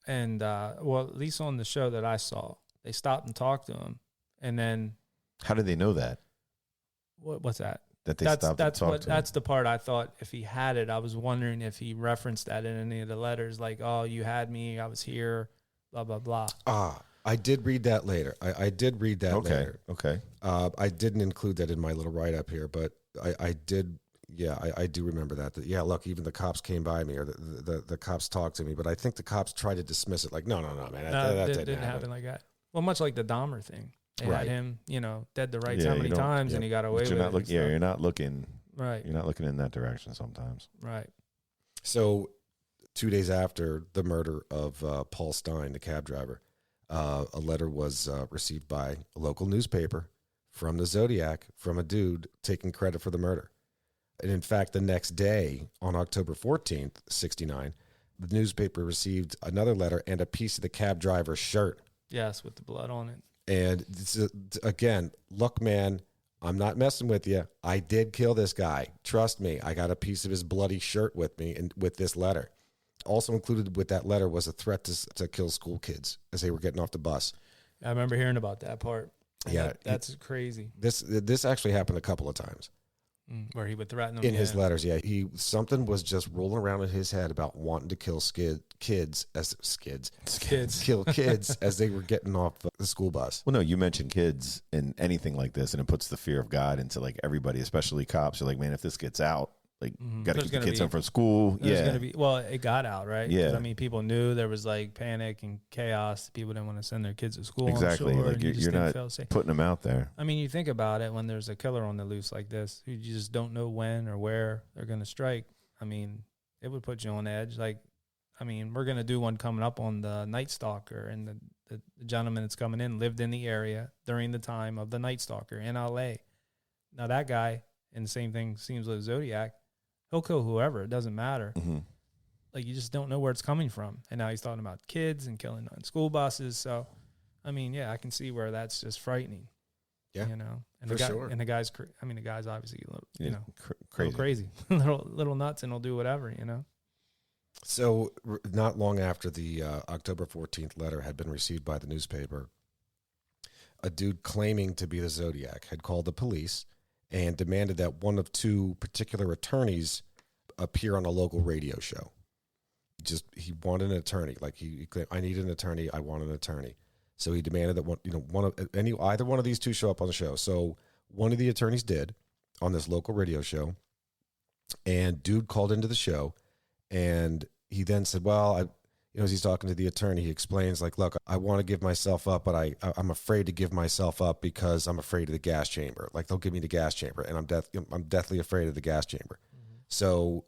and well, at least on the show that I saw, they stopped and talked to him, and then How did they know that? what's that? That they stopped and talked to him? That's the part I thought if he had it, I was wondering if he referenced that in any of the letters, like, oh, you had me, I was here, blah blah blah. I did read that later. I did read that later. Okay. I didn't include that in my little write-up here, but I did. Yeah, I do remember that. Yeah, look, even the cops came by me, or the cops talked to me, but I think the cops tried to dismiss it. Like, no, man, that didn't happen like that. Well, much like the Dahmer thing. They had him, dead the right Yeah, how many times, and he got away with it. You're not looking. Right. You're not looking in that direction sometimes. Right. So 2 days after the murder of Paul Stein, the cab driver, a letter was received by a local newspaper from the Zodiac from a dude taking credit for the murder. And in fact, the next day, on October 14th, 1969, the newspaper received another letter and a piece of the cab driver's shirt. Yes, with the blood on it. And again, look, man, I'm not messing with you. I did kill this guy. Trust me. I got a piece of his bloody shirt with me and with this letter. Also included with that letter was a threat to kill school kids as they were getting off the bus. I remember hearing about that part. Yeah, that's crazy. This actually happened a couple of times. Where he would threaten them in his letters. Yeah, something was just rolling around in his head about wanting to kill kids as they were getting off the school bus. Well, no, you mentioned kids in anything like this, and it puts the fear of God into like everybody, especially cops. You're like, man, if this gets out, like, got to keep the kids home from school. It got out, right? Yeah. I mean, people knew there was like panic and chaos. People didn't want to send their kids to school. Exactly. I'm sure, Like you're not putting them out there. I mean, you think about it when there's a killer on the loose like this, you just don't know when or where they're going to strike. I mean, it would put you on edge. Like, I mean, we're going to do one coming up on the Night Stalker, and the gentleman that's coming in lived in the area during the time of the Night Stalker in LA. Now that guy, and the same thing seems like Zodiac, he'll kill whoever. It doesn't matter. Like, you just don't know where it's coming from. And now he's talking about kids and killing on school buses. So, I mean, yeah, I can see where that's just frightening. Yeah, and for sure. And the guy's obviously a little, Crazy. little nuts, and he'll do whatever, So not long after the October 14th letter had been received by the newspaper, a dude claiming to be the Zodiac had called the police and demanded that one of 2 particular attorneys appear on a local radio show. He wanted an attorney. Like he claimed, I need an attorney. I want an attorney. So he demanded that either one of these 2 show up on the show. So one of the attorneys did on this local radio show, and dude called into the show, and he then said, well, as he's talking to the attorney, he explains, like, look, I want to give myself up, but I'm afraid to give myself up because I'm afraid of the gas chamber. Like, they'll give me the gas chamber, and I'm deathly afraid of the gas chamber. So,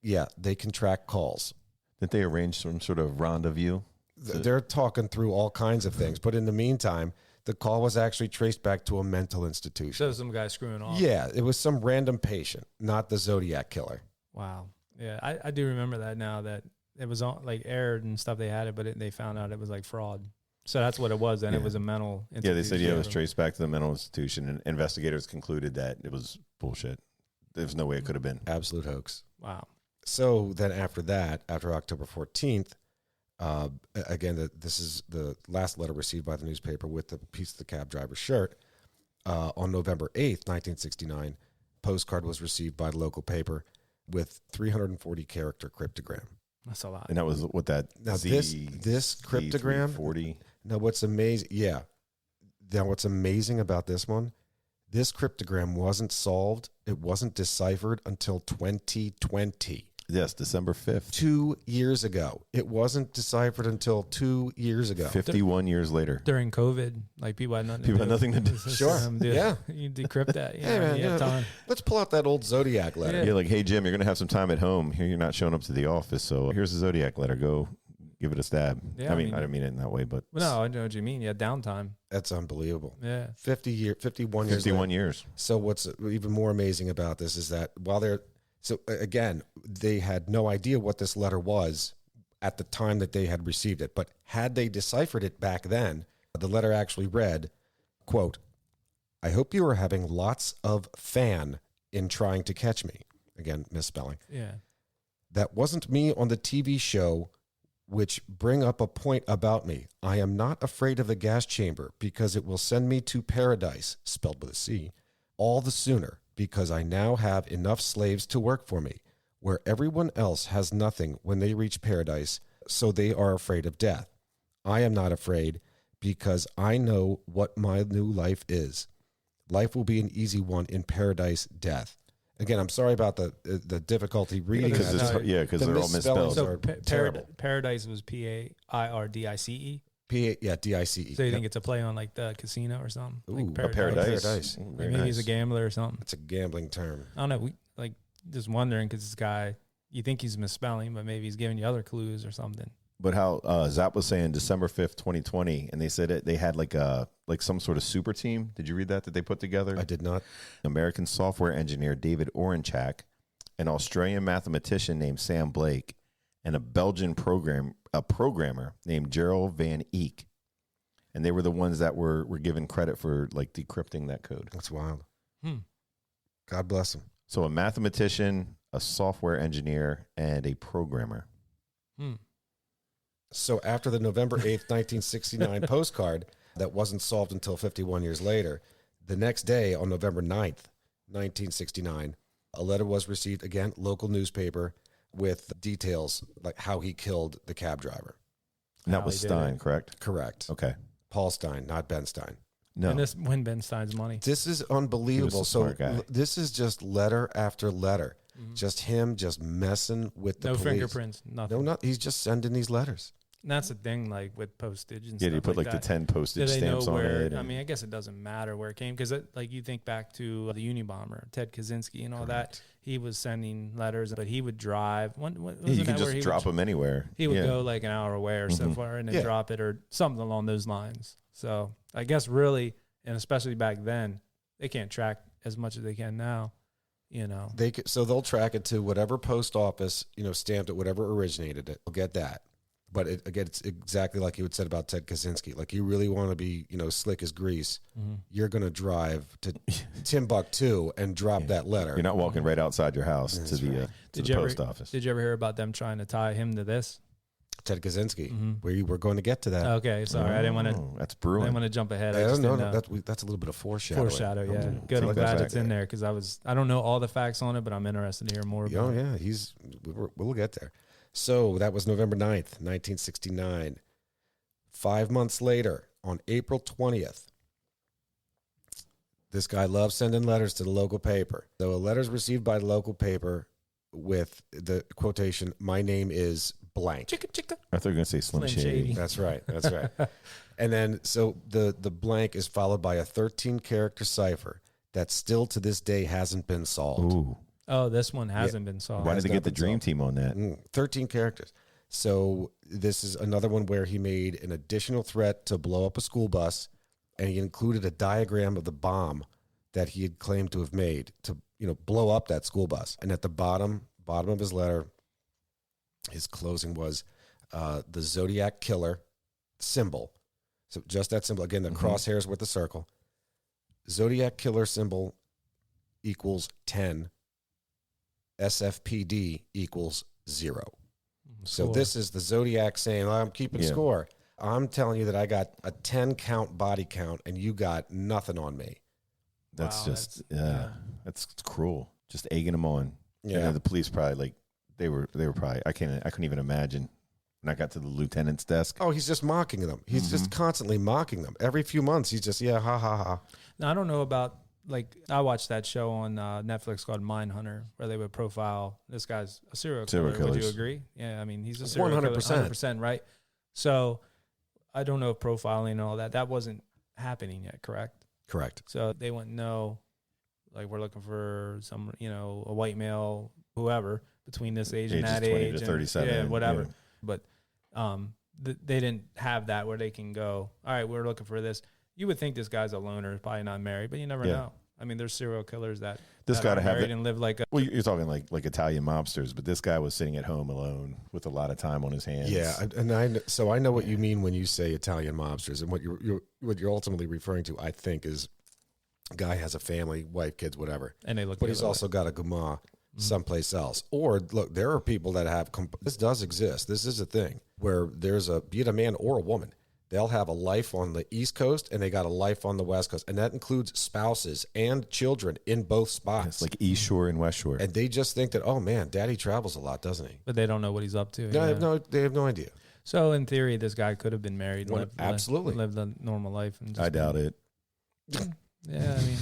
yeah, they can track calls. Did they arrange some sort of rendezvous? They're talking through all kinds of things, but in the meantime, the call was actually traced back to a mental institution. So some guy screwing off. Yeah, it was some random patient, not the Zodiac Killer. Wow. Yeah, I do remember that now, that it was on, like, aired and stuff. They had it, but they found out it was like fraud. So that's what it was. And Yeah. it was a mental Yeah, they said, it was institution. traced back to the mental institution, and investigators concluded that it was bullshit. There's no way it could have been. Absolute hoax. Wow. So then after that, after October 14th, again, this is the last letter received by the newspaper with the piece of the cab driver's shirt. On November 8th, 1969, postcard was received by the local paper with 340 character cryptogram. That's a lot. And that was what that Now this cryptogram, 40. now what's amazing, yeah. Now what's amazing about this one, this cryptogram wasn't solved, it wasn't deciphered until 2020. Yes, December 5th. 2 years ago. It wasn't deciphered until 2 years ago. 51 years later. During COVID, like people had nothing People to had do. nothing to do. It's just, Sure. Yeah. You decrypt that. You Hey, know, man, you have time. let's pull out that old Zodiac letter. You're like, hey, Jim, you're going to have some time at home. Here, you're not showing up to the office. So here's the Zodiac letter. Go give it a stab. Yeah, I mean, I didn't mean it in that way, but Well, no, I know what you mean. Yeah, downtime. That's unbelievable. Yeah. 51 years 51 later. years. So what's even more amazing about this is that while they're, so again, they had no idea what this letter was at the time that they had received it. But had they deciphered it back then, the letter actually read, quote, I hope you are having lots of fan in trying to catch me. Again, misspelling. Yeah. That wasn't me on the TV show, which bring up a point about me. I am not afraid of the gas chamber because it will send me to paradise, spelled with a C, all the sooner because I now have enough slaves to work for me, where everyone else has nothing when they reach paradise, so they are afraid of death. I am not afraid because I know what my new life is. Life will be an easy one in paradise, death. Again, I'm sorry about the difficulty reading Because that. because The they're all misspellings misspelled. are So terrible. Paradise was Pairdice. D-I-C-E. So you think it's a play on like the casino or something? Ooh, Like A paradise. Paradise. Ooh, very Maybe he's a nice. gambler or something. It's a gambling term. I don't know. We like just wondering because this guy, you think he's misspelling, but maybe he's giving you other clues or something. But how Zap was saying December 5th, 2020, and they said they had like some sort of super team. Did you read that we put together? I did not. American software engineer David Orenchak, an Australian mathematician named Sam Blake, and a Belgian programmer named Gerald Van Eek. And they were the ones that were given credit for like decrypting that code. That's wild. Hmm. God bless him. So a mathematician, a software engineer, and a programmer. Hmm. So after the November 8th, 1969 postcard that wasn't solved until 51 years later, the next day on November 9th, 1969, a letter was received, again, local newspaper, with details like how he killed the cab driver. And that How was he did Stein, it. correct? Correct. Okay. Paul Stein, not Ben Stein. No. And this when Ben Stein's money. This is unbelievable. He was a So smart guy. this is just letter after letter. Just him just messing with the No police. fingerprints, nothing. No, he's just sending these letters. And that's the thing, like with postage and Yeah, stuff. they put like that. the 10 postage Do they know stamps on where? it. I and- mean, I guess it doesn't matter where it came because, like, you think back to the Unabomber, Ted Kaczynski, and all that. He was sending letters, but he would drive. yeah, you can just drop them anywhere. He would Yeah. go like an hour away or so far, and then Yeah. drop it or something along those lines. So I guess really, and especially back then, they can't track as much as they can now. You know, So they'll track it to whatever post office, stamped it, whatever originated it. They'll get that. But again, it's exactly like you had said about Ted Kaczynski. Like you really want to be, slick as grease. You're going to drive to Timbuktu and drop that letter. You're not walking right outside your house to That's the, right. to the post office. Did you ever hear about them trying to tie him to this? Ted Kaczynski. Mhm. We were going to get to that. Okay, sorry, I didn't want to. Oh, that's I brewing. didn't want to jump ahead. I I just don't didn't know. know. That's a little bit of foreshadowing. Foreshadow, yeah. I'll Good. I'm take that glad back. it's in there because I don't know all the facts on it, but I'm interested to hear more. Oh, About it. yeah. We'll get there. So that was November 9th, 1969. 5 months later, on April 20th, this guy loves sending letters to the local paper. So a letter's received by the local paper with the quotation, "My name is blank." Chicka chicka. I thought you were going to say Slim, Slim Shady. Shady. That's right. That's right. And then so the blank is followed by a 13-character cipher that still to this day hasn't been solved. Ooh. Oh, this one hasn't been solved. Why Has did they not get the been dream solved. team on that? 13 characters. So this is another one where he made an additional threat to blow up a school bus, and he included a diagram of the bomb that he had claimed to have made to, blow up that school bus. And at the bottom of his letter, his closing was the Zodiac Killer symbol So just that symbol. Again, the crosshairs with the circle. Zodiac Killer symbol equals 10. SFPD equals 0. So this is the Zodiac saying, I'm keeping score. I'm telling you that I got a 10 count body count and you got nothing on me. That's that's cruel. Just egging them on. Yeah. And the police probably like they were probably I couldn't even imagine when I got to the lieutenant's desk. Oh, he's just mocking them. He's just constantly mocking them. Every few months he's just ha ha ha. Now I don't know about I watched that show on Netflix called Mindhunter where they would profile this guy's a serial killer. Would you agree? Yeah, I mean he's a serial 100%. killer, 100%, right? So I don't know if profiling and all that wasn't happening yet, correct? Correct. So they wouldn't know, like we're looking for some, a white male, whoever, between this age and that 20 age. to 37. Yeah, whatever. Yeah. But they didn't have that where they can go, all right, we're looking for this. You would think this guy's a loner, probably not married, but you never know. I mean, there's serial killers that got to have married and live like a... Well, you're talking like Italian mobsters, but this guy was sitting at home alone with a lot of time on his hands. Yeah, and I know what you mean when you say Italian mobsters, and what you're ultimately referring to, I think, is guy has a family, wife, kids, whatever, and they look, but he's also got a guma someplace else. Or look, there are people that have this does exist. This is a thing where there's be it a man or a woman. They'll have a life on the East Coast and they got a life on the West Coast. And that includes spouses and children in both spots. It's like East Shore and West Shore. And they just think that, oh man, daddy travels a lot, doesn't he? But they don't know what he's up to. They have no idea. So in theory, this guy could have been married. And Absolutely. lived a normal life. And I doubt it. Yeah, I mean...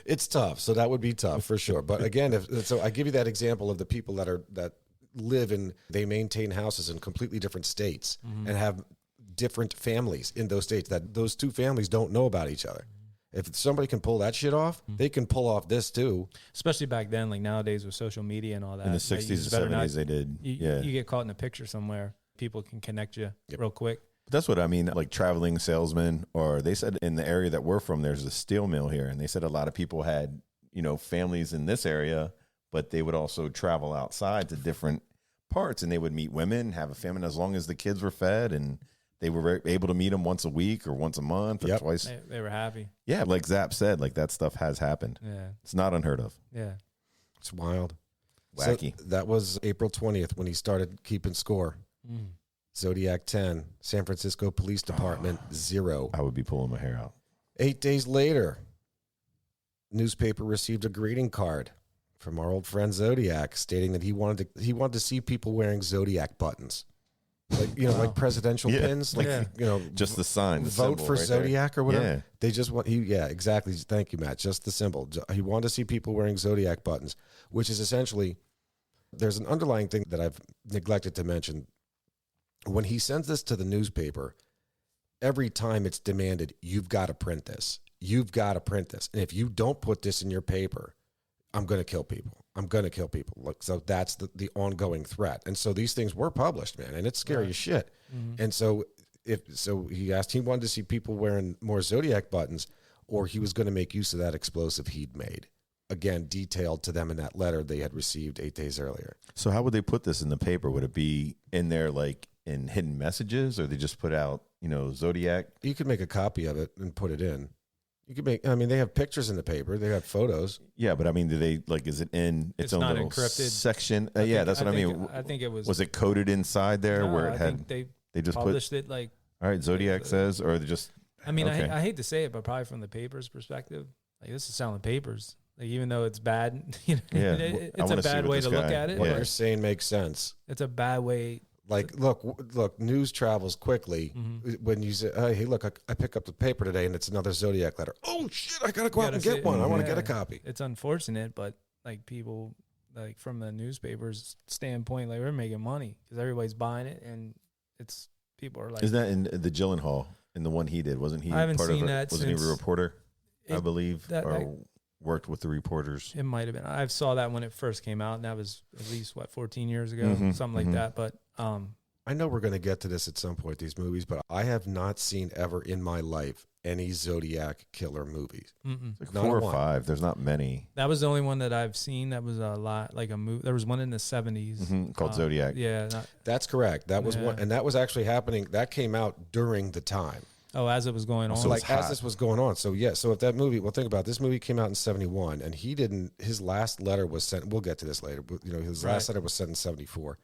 It's tough. So that would be tough for sure. But again, so I give you that example of the people that live they maintain houses in completely different states and have different families in those states that those two families don't know about each other. If somebody can pull that shit off, they can pull off this too. Especially back then, like nowadays with social media and all that. In the 60s and 70s, they did. You get caught in a picture somewhere, people can connect you real quick. That's what I mean, like traveling salesmen, or they said in the area that we're from, there's a steel mill here. And they said a lot of people had, families in this area, but they would also travel outside to different parts and they would meet women, have a family as long as the kids were fed and they were able to meet them once a week or once a month or twice. They were happy. Yeah. Like Zap said, like that stuff has happened. Yeah. It's not unheard of. Yeah. It's wild. Wacky. So that was April 20th when he started keeping score. Zodiac 10, San Francisco Police Department 0. I would be pulling my hair out. 8 days later, newspaper received a greeting card from our old friend Zodiac stating that he wanted to see people wearing Zodiac buttons. Like, like presidential pins, like, just the sign, the vote for right Zodiac there. or whatever. Yeah. They just want, exactly. Thank you, Matt. Just the symbol. He wanted to see people wearing Zodiac buttons, which is essentially, there's an underlying thing that I've neglected to mention. When he sends this to the newspaper, every time it's demanded, you've got to print this. You've got to print this. And if you don't put this in your paper, I'm going to kill people. I'm going to kill people. Look, so that's the ongoing threat. And so these things were published, man, and it's scary as shit. And so he wanted to see people wearing more Zodiac buttons, or he was going to make use of that explosive he'd made. Again, detailed to them in that letter they had received 8 days earlier. So how would they put this in the paper? Would it be in there like in hidden messages, or they just put out, Zodiac? You could make a copy of it and put it in. You could they have pictures in the paper. They have photos. Yeah, but I mean, do they, is it in its own not little encrypted section? That's what I mean. I think it was. Was it coded inside there where it had, they just published it like. All right, Zodiac says, or they just. I mean, okay. I hate to say it, but probably from the paper's perspective, like this is selling papers. Like even though it's bad, it's a bad way to look at it. What you're saying makes sense. It's a bad way. Like, look, news travels quickly. When you say, hey, look, I pick up the paper today and it's another Zodiac letter. Oh, shit, I got to go out and get one. I want to get a copy. It's unfortunate, but like people, like from the newspaper's standpoint, like we're making money because everybody's buying it and it's people are like. Is that in the Gyllenhaal, in the one he did? Wasn't he I haven't part seen of it? that Wasn't he a reporter, I believe? That worked with the reporters. It might have been. I saw that when it first came out, and that was at least 14 years ago, something like that. But I know we're going to get to this at some point, these movies, but I have not seen ever in my life any Zodiac Killer movies. Like 4 or 5. There's not many. That was the only one that I've seen that was a lot like a movie. There was one in the 70s called Zodiac. Yeah, that's correct. That was one, and that was actually happening. That came out during the time. Oh, as it was going on. So like it's as hot. this was going on. So yeah, so if that movie, well, think about it. This movie came out in 71, and he didn't. His last letter was sent. We'll get to this later. But, his last letter was sent in 74.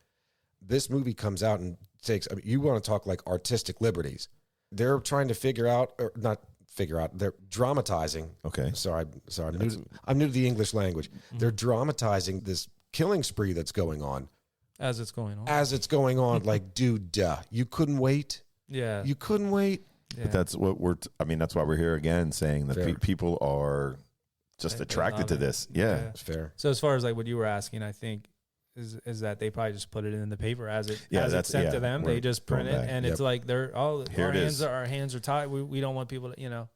This movie comes out and takes. I mean, you want to talk like artistic liberties? They're trying to figure out, or not figure out. They're dramatizing. Okay. Sorry. I'm new to the English language. They're dramatizing this killing spree that's going on as it's going on. as it's going on. Like, dude, you couldn't wait. Yeah. You couldn't wait. Yeah. But that's what that's why we're here again, saying that people are just attracted to this. Yeah. It's fair. So as far as like what you were asking, I think is that they probably just put it in the paper as it's sent to them. They just print it, and it's like they're all Here our hands are tied. We don't want people to, and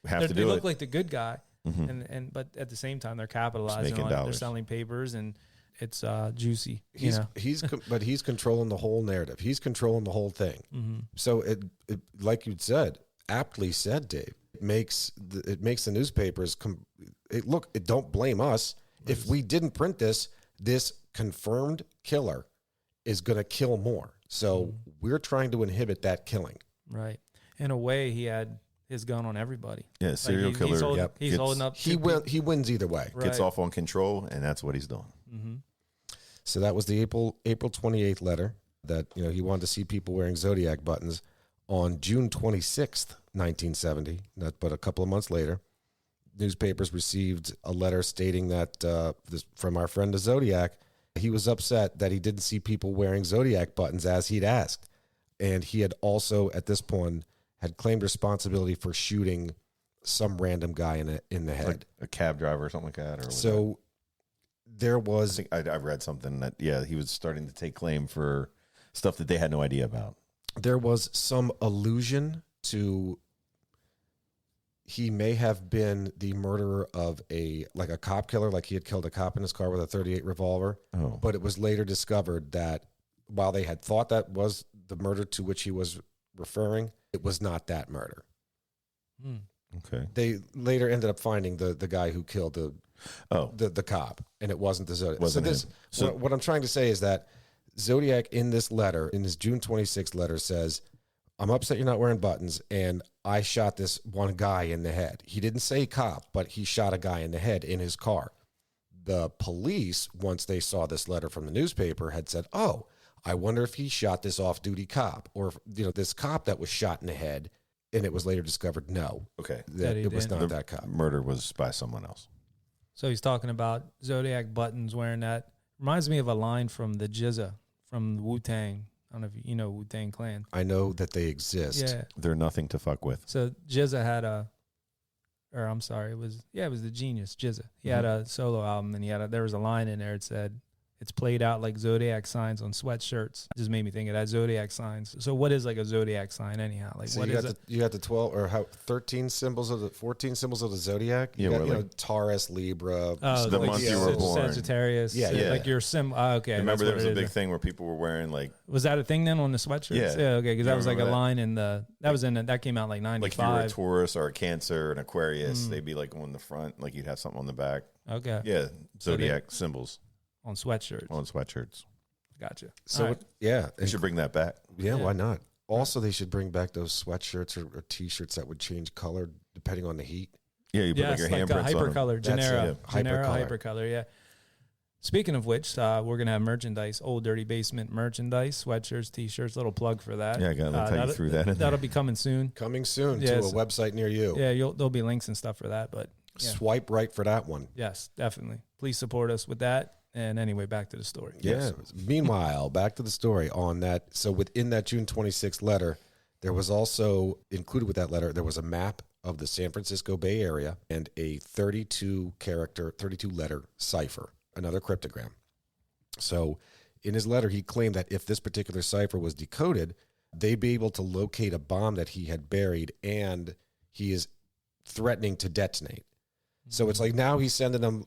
We have to do they it. look like the good guy, but at the same time they're capitalizing making on it. They're dollars. selling papers, and it's juicy. But he's controlling the whole narrative. He's controlling the whole thing. So it like you said, aptly said, Dave. It makes the newspapers don't blame us if we didn't print this. This confirmed killer is going to kill more. So we're trying to inhibit that killing. Right. In a way, he had his gun on everybody. Yeah, serial killer. He's holding up. He wins either way. Right. Gets off on control, and that's what he's doing. So that was the April 28th letter that he wanted to see people wearing Zodiac buttons. On June 26th, 1970, but a couple of months later, newspapers received a letter stating that from our friend the Zodiac, he was upset that he didn't see people wearing Zodiac buttons as he'd asked. And he had also, at this point, had claimed responsibility for shooting some random guy in the head. Like a cab driver or something like that. There was... I read something that, he was starting to take claim for stuff that they had no idea about. There was some allusion to he may have been the murderer of a cop killer, like he had killed a cop in his car with a .38 revolver. Oh. But it was later discovered that while they had thought that was the murder to which he was referring, it was not that murder. Okay. They later ended up finding the guy who killed the cop, and it wasn't the Zodiac. What I'm trying to say is that Zodiac in this letter, in his June 26th letter, says, I'm upset you're not wearing buttons, and I shot this one guy in the head. He didn't say cop, but he shot a guy in the head in his car. The police, once they saw this letter from the newspaper, had said, oh, I wonder if he shot this off-duty cop, or this cop that was shot in the head, and it was later discovered, no. Okay. That it was not that cop. Murder was by someone else. So he's talking about Zodiac buttons wearing that. Reminds me of a line from the GZA from Wu-Tang. I don't know if you know Wu-Tang Clan. I know that they exist. Yeah. They're nothing to fuck with. So GZA had it was the Genius GZA. He had a solo album, and there was a line in there. It said, it's played out like Zodiac signs on sweatshirts. It just made me think of that, Zodiac signs. So what is like a Zodiac sign anyhow? Like So what is it? You got the 14 symbols of the Zodiac. You got, Taurus, Libra. Oh, the month you were born. Sagittarius. Yeah. Like your okay. Remember there was a big big thing where people were wearing like... Was that a thing then on the sweatshirts? Yeah. Okay, because that was like a Remember that? line in that came out like 95. Like if you were a Taurus or a Cancer, an Aquarius, they'd be like on the front, like you'd have something on the back. Okay. Yeah, Zodiac symbols On sweatshirts. on sweatshirts. Gotcha. So, All right. They should bring that back. Yeah, why not? Also, they should bring back those sweatshirts or T-shirts that would change color depending on the heat. Yeah, you put like your handprints on them. hypercolor, That's Genera, it, Genera, hypercolor. hypercolor. Yeah. Speaking of which, we're gonna have merchandise, Old Dirty Basement merchandise, sweatshirts, T-shirts. Little plug for that. Yeah, I gotta tell you through that. That'll be coming soon. Coming soon Yes. to a website near you. Yeah, there'll be links and stuff for that. But yeah. Swipe right for that one. Yes, definitely. Please support us with that. And anyway, back to the story. Yeah. Meanwhile, back to the story on that. So within that June 26th letter, there was also included with that letter, there was a map of the San Francisco Bay Area and a 32 letter cipher, another cryptogram. So in his letter, he claimed that if this particular cipher was decoded, they'd be able to locate a bomb that he had buried and he is threatening to detonate. So it's like now he's sending them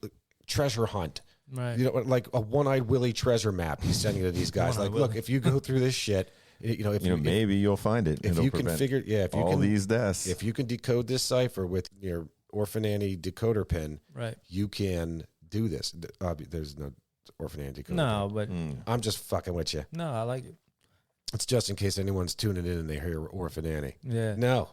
treasure hunt. Right. Like a one-eyed Willie treasure map he's sending to these guys. Like, look, if you go through this shit, maybe you'll find it. If It'll you can prevent figure, if you all can, these deaths. if you can decode this cipher with your Orphan Annie decoder pin, Right. you can do this. There's no Orphan Annie decoder. No, pin. but I'm just fucking with you. no, I like it. It's just in case anyone's tuning in and they hear Orphan Annie. Yeah. No,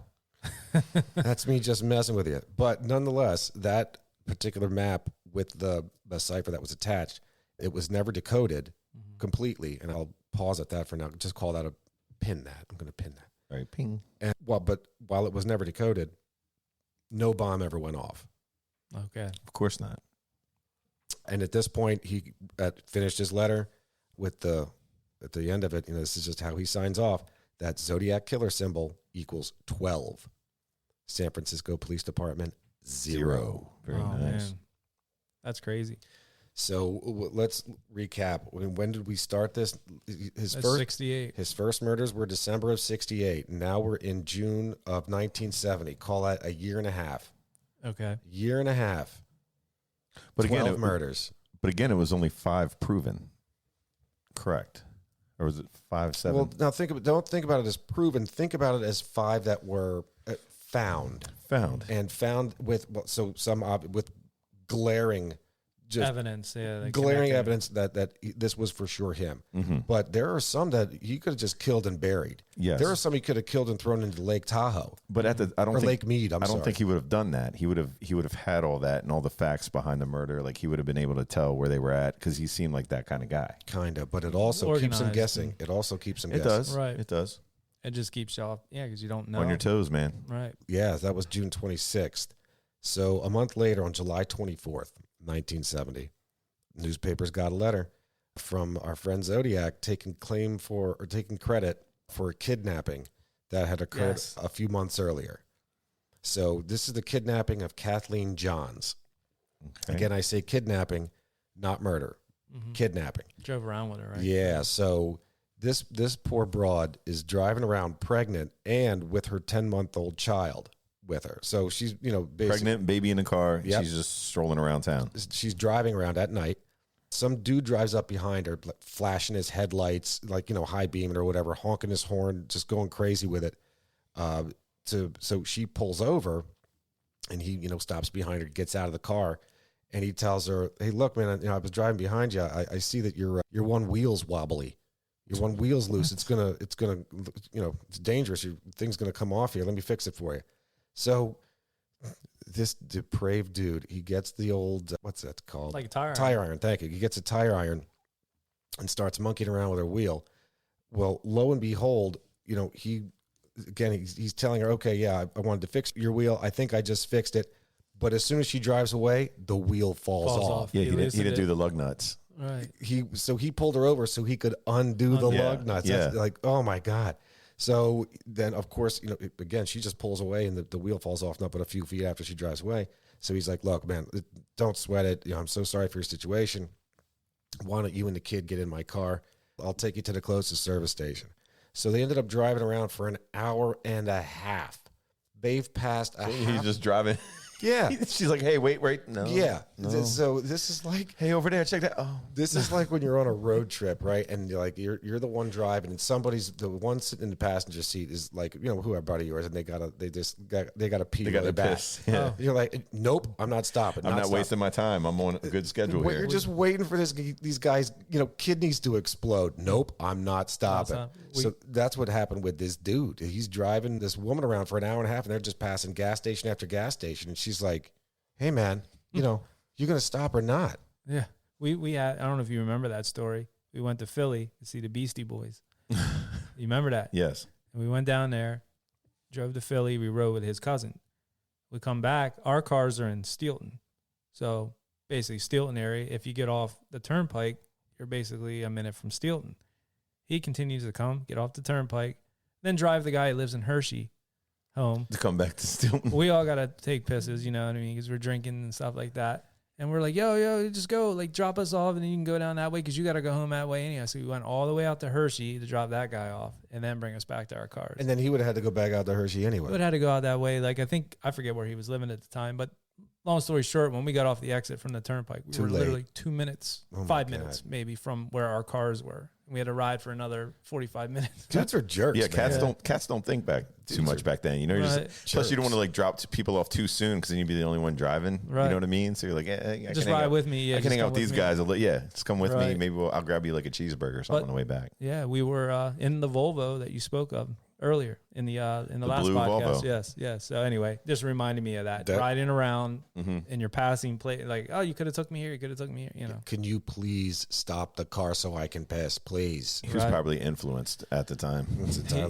that's me just messing with you. But nonetheless, that particular map with the cipher that was attached, it was never decoded completely. And I'll pause at that for now. Just call that a pin that. I'm going to pin that. All right, ping. And but while it was never decoded, no bomb ever went off. Okay. Of course not. And at this point, he finished his letter with at the end of it, this is just how he signs off. That Zodiac Killer symbol equals 12. San Francisco Police Department, 0. Very nice. Man. That's crazy. So let's recap. When did we start this? That's 68. His first murders were December of 68. Now we're in June of 1970. Call that a year and a half. Okay. Year and a half. But 12 again, murders. But again, it was only 5 proven. Correct. Or was it 5, 7? Well, now don't think about it as proven. Think about it as 5 that were found. And found with with glaring Evidence, yeah. Glaring evidence that this was for sure him. Mm-hmm. But there are some that he could have just killed and buried. Yes. There are some he could have killed and thrown into Lake Tahoe. But Lake Mead. I don't think he would have done that. He would have had all that and all the facts behind the murder. Like he would have been able to tell where they were at because he seemed like that kind of guy. Kind of, but it also keeps him Organized. guessing. It also keeps him It guessing. does. Right. It does. It just keeps you off. Yeah, because you don't know. On your toes, man. Right. Yeah, that was June 26th. So a month later, on July 24th, 1970, newspapers got a letter from our friend Zodiac taking credit for a kidnapping that had occurred a few months earlier. So this is the kidnapping of Kathleen Johns. Okay. Again, I say kidnapping, not murder. Mm-hmm. Kidnapping. Drove around with her, right? Yeah. So this poor broad is driving around pregnant and with her 10-month-old child with her. So she's, basically Pregnant, baby in the car. Yep. She's just strolling around town. She's driving around at night. Some dude drives up behind her, flashing his headlights, high beaming or whatever, honking his horn, just going crazy with it. So she pulls over, and he, stops behind her, gets out of the car, and he tells her, "Hey, look, man, I was driving behind you. I see that your one wheel's wobbly. Your one wheel's loose. It's gonna, it's dangerous. Your thing's gonna come off here. Let me fix it for you." So this depraved dude, he gets the old, what's that called? Like a tire iron. Thank you. He gets a tire iron and starts monkeying around with her wheel. Well, lo and behold, he's telling her, "Okay, yeah, I wanted to fix your wheel. I think I just fixed it." But as soon as she drives away, the wheel falls off. Yeah, he didn't do the lug nuts. Right. He pulled her over so he could undo the lug nuts. Yeah. That's like, oh my God. So then, of course, again, she just pulls away and the wheel falls off not but a few feet after she drives away. So he's like, "Look, man, don't sweat it. I'm so sorry for your situation. Why don't you and the kid get in my car? I'll take you to the closest service station." So they ended up driving around for an hour and a half. They've passed a half. He's just driving. Yeah. She's like, "Hey, wait, no." Yeah. No. So this is like, "Hey, over there, check that." Oh. this is like when you're on a road trip, right? And you're the one driving, and the one sitting in the passenger seat is like, who our buddy yours, and they gotta pee They got really to bad. piss. Yeah. You're like, "Nope, I'm not stopping. I'm not wasting my time. I'm on a good schedule You're here. just waiting for these guys, kidneys to explode. Nope, I'm not stopping." So that's what happened with this dude. He's driving this woman around for an hour and a half, and they're just passing gas station after gas station, and she's like, "Hey, man, you gonna stop or not?" Yeah. We had, I don't know if you remember that story. We went to Philly to see the Beastie Boys. You remember that? Yes. And we went down there, drove to Philly. We rode with his cousin. We come back. Our cars are in Steelton. So basically Steelton area. If you get off the turnpike, you're basically a minute from Steelton. He continues to come, get off the turnpike, then drive the guy who lives in Hershey home. To come back to Stilton. We all got to take pisses, you know what I mean? Because we're drinking and stuff like that. And we're like, yo, just go, drop us off, and then you can go down that way because you got to go home that way anyhow. So we went all the way out to Hershey to drop that guy off and then bring us back to our cars. And then he would have had to go back out to Hershey anyway. We would have had to go out that way. I forget where he was living at the time, but long story short, when we got off the exit from the turnpike, we were literally 2 minutes, 5 minutes maybe from where our cars were. We had to ride for another 45 minutes. Dudes are jerks. Yeah, man. cats don't think back too much back then. You know, Right. plus you don't want to like drop people off too soon because then you'd be the only one driving. Right. You know what I mean? So you're like, I Just can hang ride out- with me. Yeah, I can hang out with these guys. Yeah, just come with me. Right. Maybe I'll grab you like a cheeseburger or something But- on the way back. Yeah, we were in the Volvo that you spoke of earlier in the last blue podcast. Volvo. Yes. So anyway, just reminded me of that. Riding around in your passing plate, like, oh, you could have took me here. You could have took me here. You know. Can you please stop the car so I can pass, please? He was probably influenced at the time.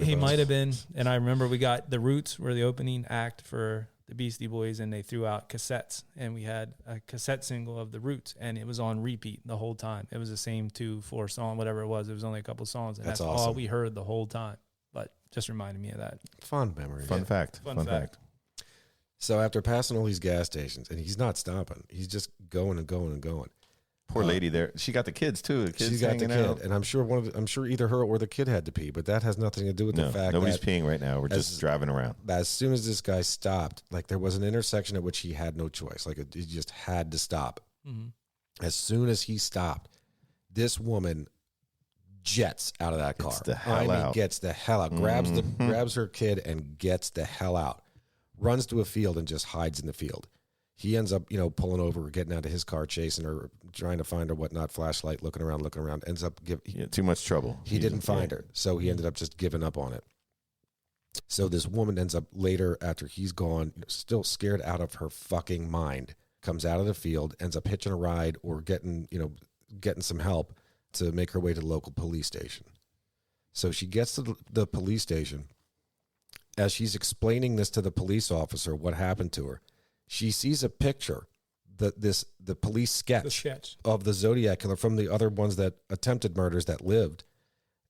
He might have been. And I remember we got The Roots were the opening act for the Beastie Boys, and they threw out cassettes, and we had a cassette single of The Roots, and it was on repeat the whole time. It was the same 2-4 song, whatever it was. It was only a couple songs, and that's all awesome. we heard the whole time. But just reminded me of that. Fun memory. Fun fact. Fun fact. So after passing all these gas stations, and he's not stopping, he's just going and going and going. Poor lady there. She got the kids too. The kids She's got the hanging kid, out. and I'm sure either her or the kid had to pee, but that has nothing to do with the No, fact nobody's that peeing right now. We're just as- driving around. as soon as this guy stopped, like there was an intersection at which he had no choice. Like he just had to stop. Mm-hmm. As soon as he stopped, this woman jets out of that car. Gets the hell out. Gets the hell out. Grabs her kid and gets the hell out. Runs to a field and just hides in the field. He ends up, pulling over, getting out of his car, chasing her, trying to find her, whatnot, flashlight, looking around, ends up Too much trouble. he didn't find her, so he ended up just giving up on it. So this woman ends up later, after he's gone, still scared out of her fucking mind, comes out of the field, ends up hitching a ride or getting some help to make her way to the local police station. So she gets to the police station. As she's explaining this to the police officer, what happened to her, she sees a picture, the police sketch of the Zodiac Killer from the other ones that attempted murders that lived.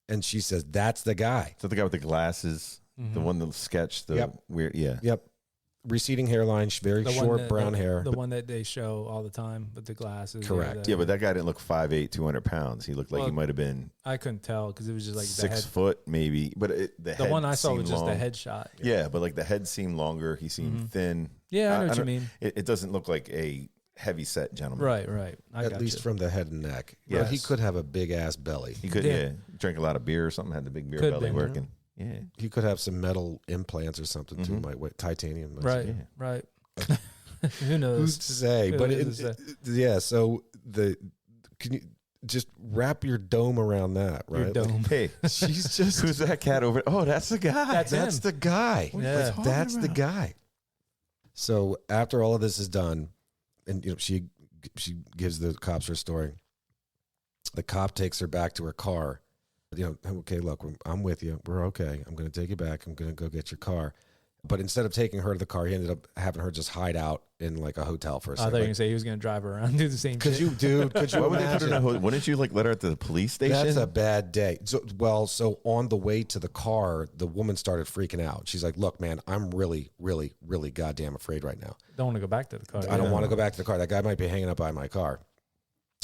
And she says, that's the guy. Is that the guy with the glasses? The one that sketched the weird, yeah. Yep. Receding hairline, very short brown hair. The one that they show all the time with the glasses. Correct. Yeah, but that guy didn't look 5'8", 200 pounds. He looked like he might have been I couldn't tell because it was just like 6 foot maybe. But the head one I saw was seemed just long. the headshot. Yeah, but like the head seemed longer. He seemed thin. Yeah, I know what you don't- mean. It doesn't look like a heavy set gentleman. Right. At least from the head and neck. But Yes. he could have a big ass belly. He could, Yeah. drink a lot of beer or something. Had the big beer Could belly be. working. Yeah. He could have some metal implants or something too. Titanium. Right. Who knows? Who's to say? But Who's to say? yeah. So can you just wrap your dome around that? Right. Your dome. Hey, She's just. who's that cat over? Oh, that's the guy. That's him. the guy. Yeah. That's the guy. So after all of this is done, and she gives the cops her story. The cop takes her back to her car. Okay, look, I'm with you. We're okay. I'm going to take you back. I'm going to go get your car. But instead of taking her to the car, he ended up having her just hide out in like a hotel for a I thought second. you were going to say he was going to drive her around and do the same Could shit. you, dude? Could you Why would they put her in a imagine? hotel? Wouldn't you like let her at the police station? That's a bad day. So on the way to the car, the woman started freaking out. She's like, "Look, man, I'm really, really, really goddamn afraid right now. Don't want to go back to the car. I don't want to go back to the car. That guy might be hanging up by my car."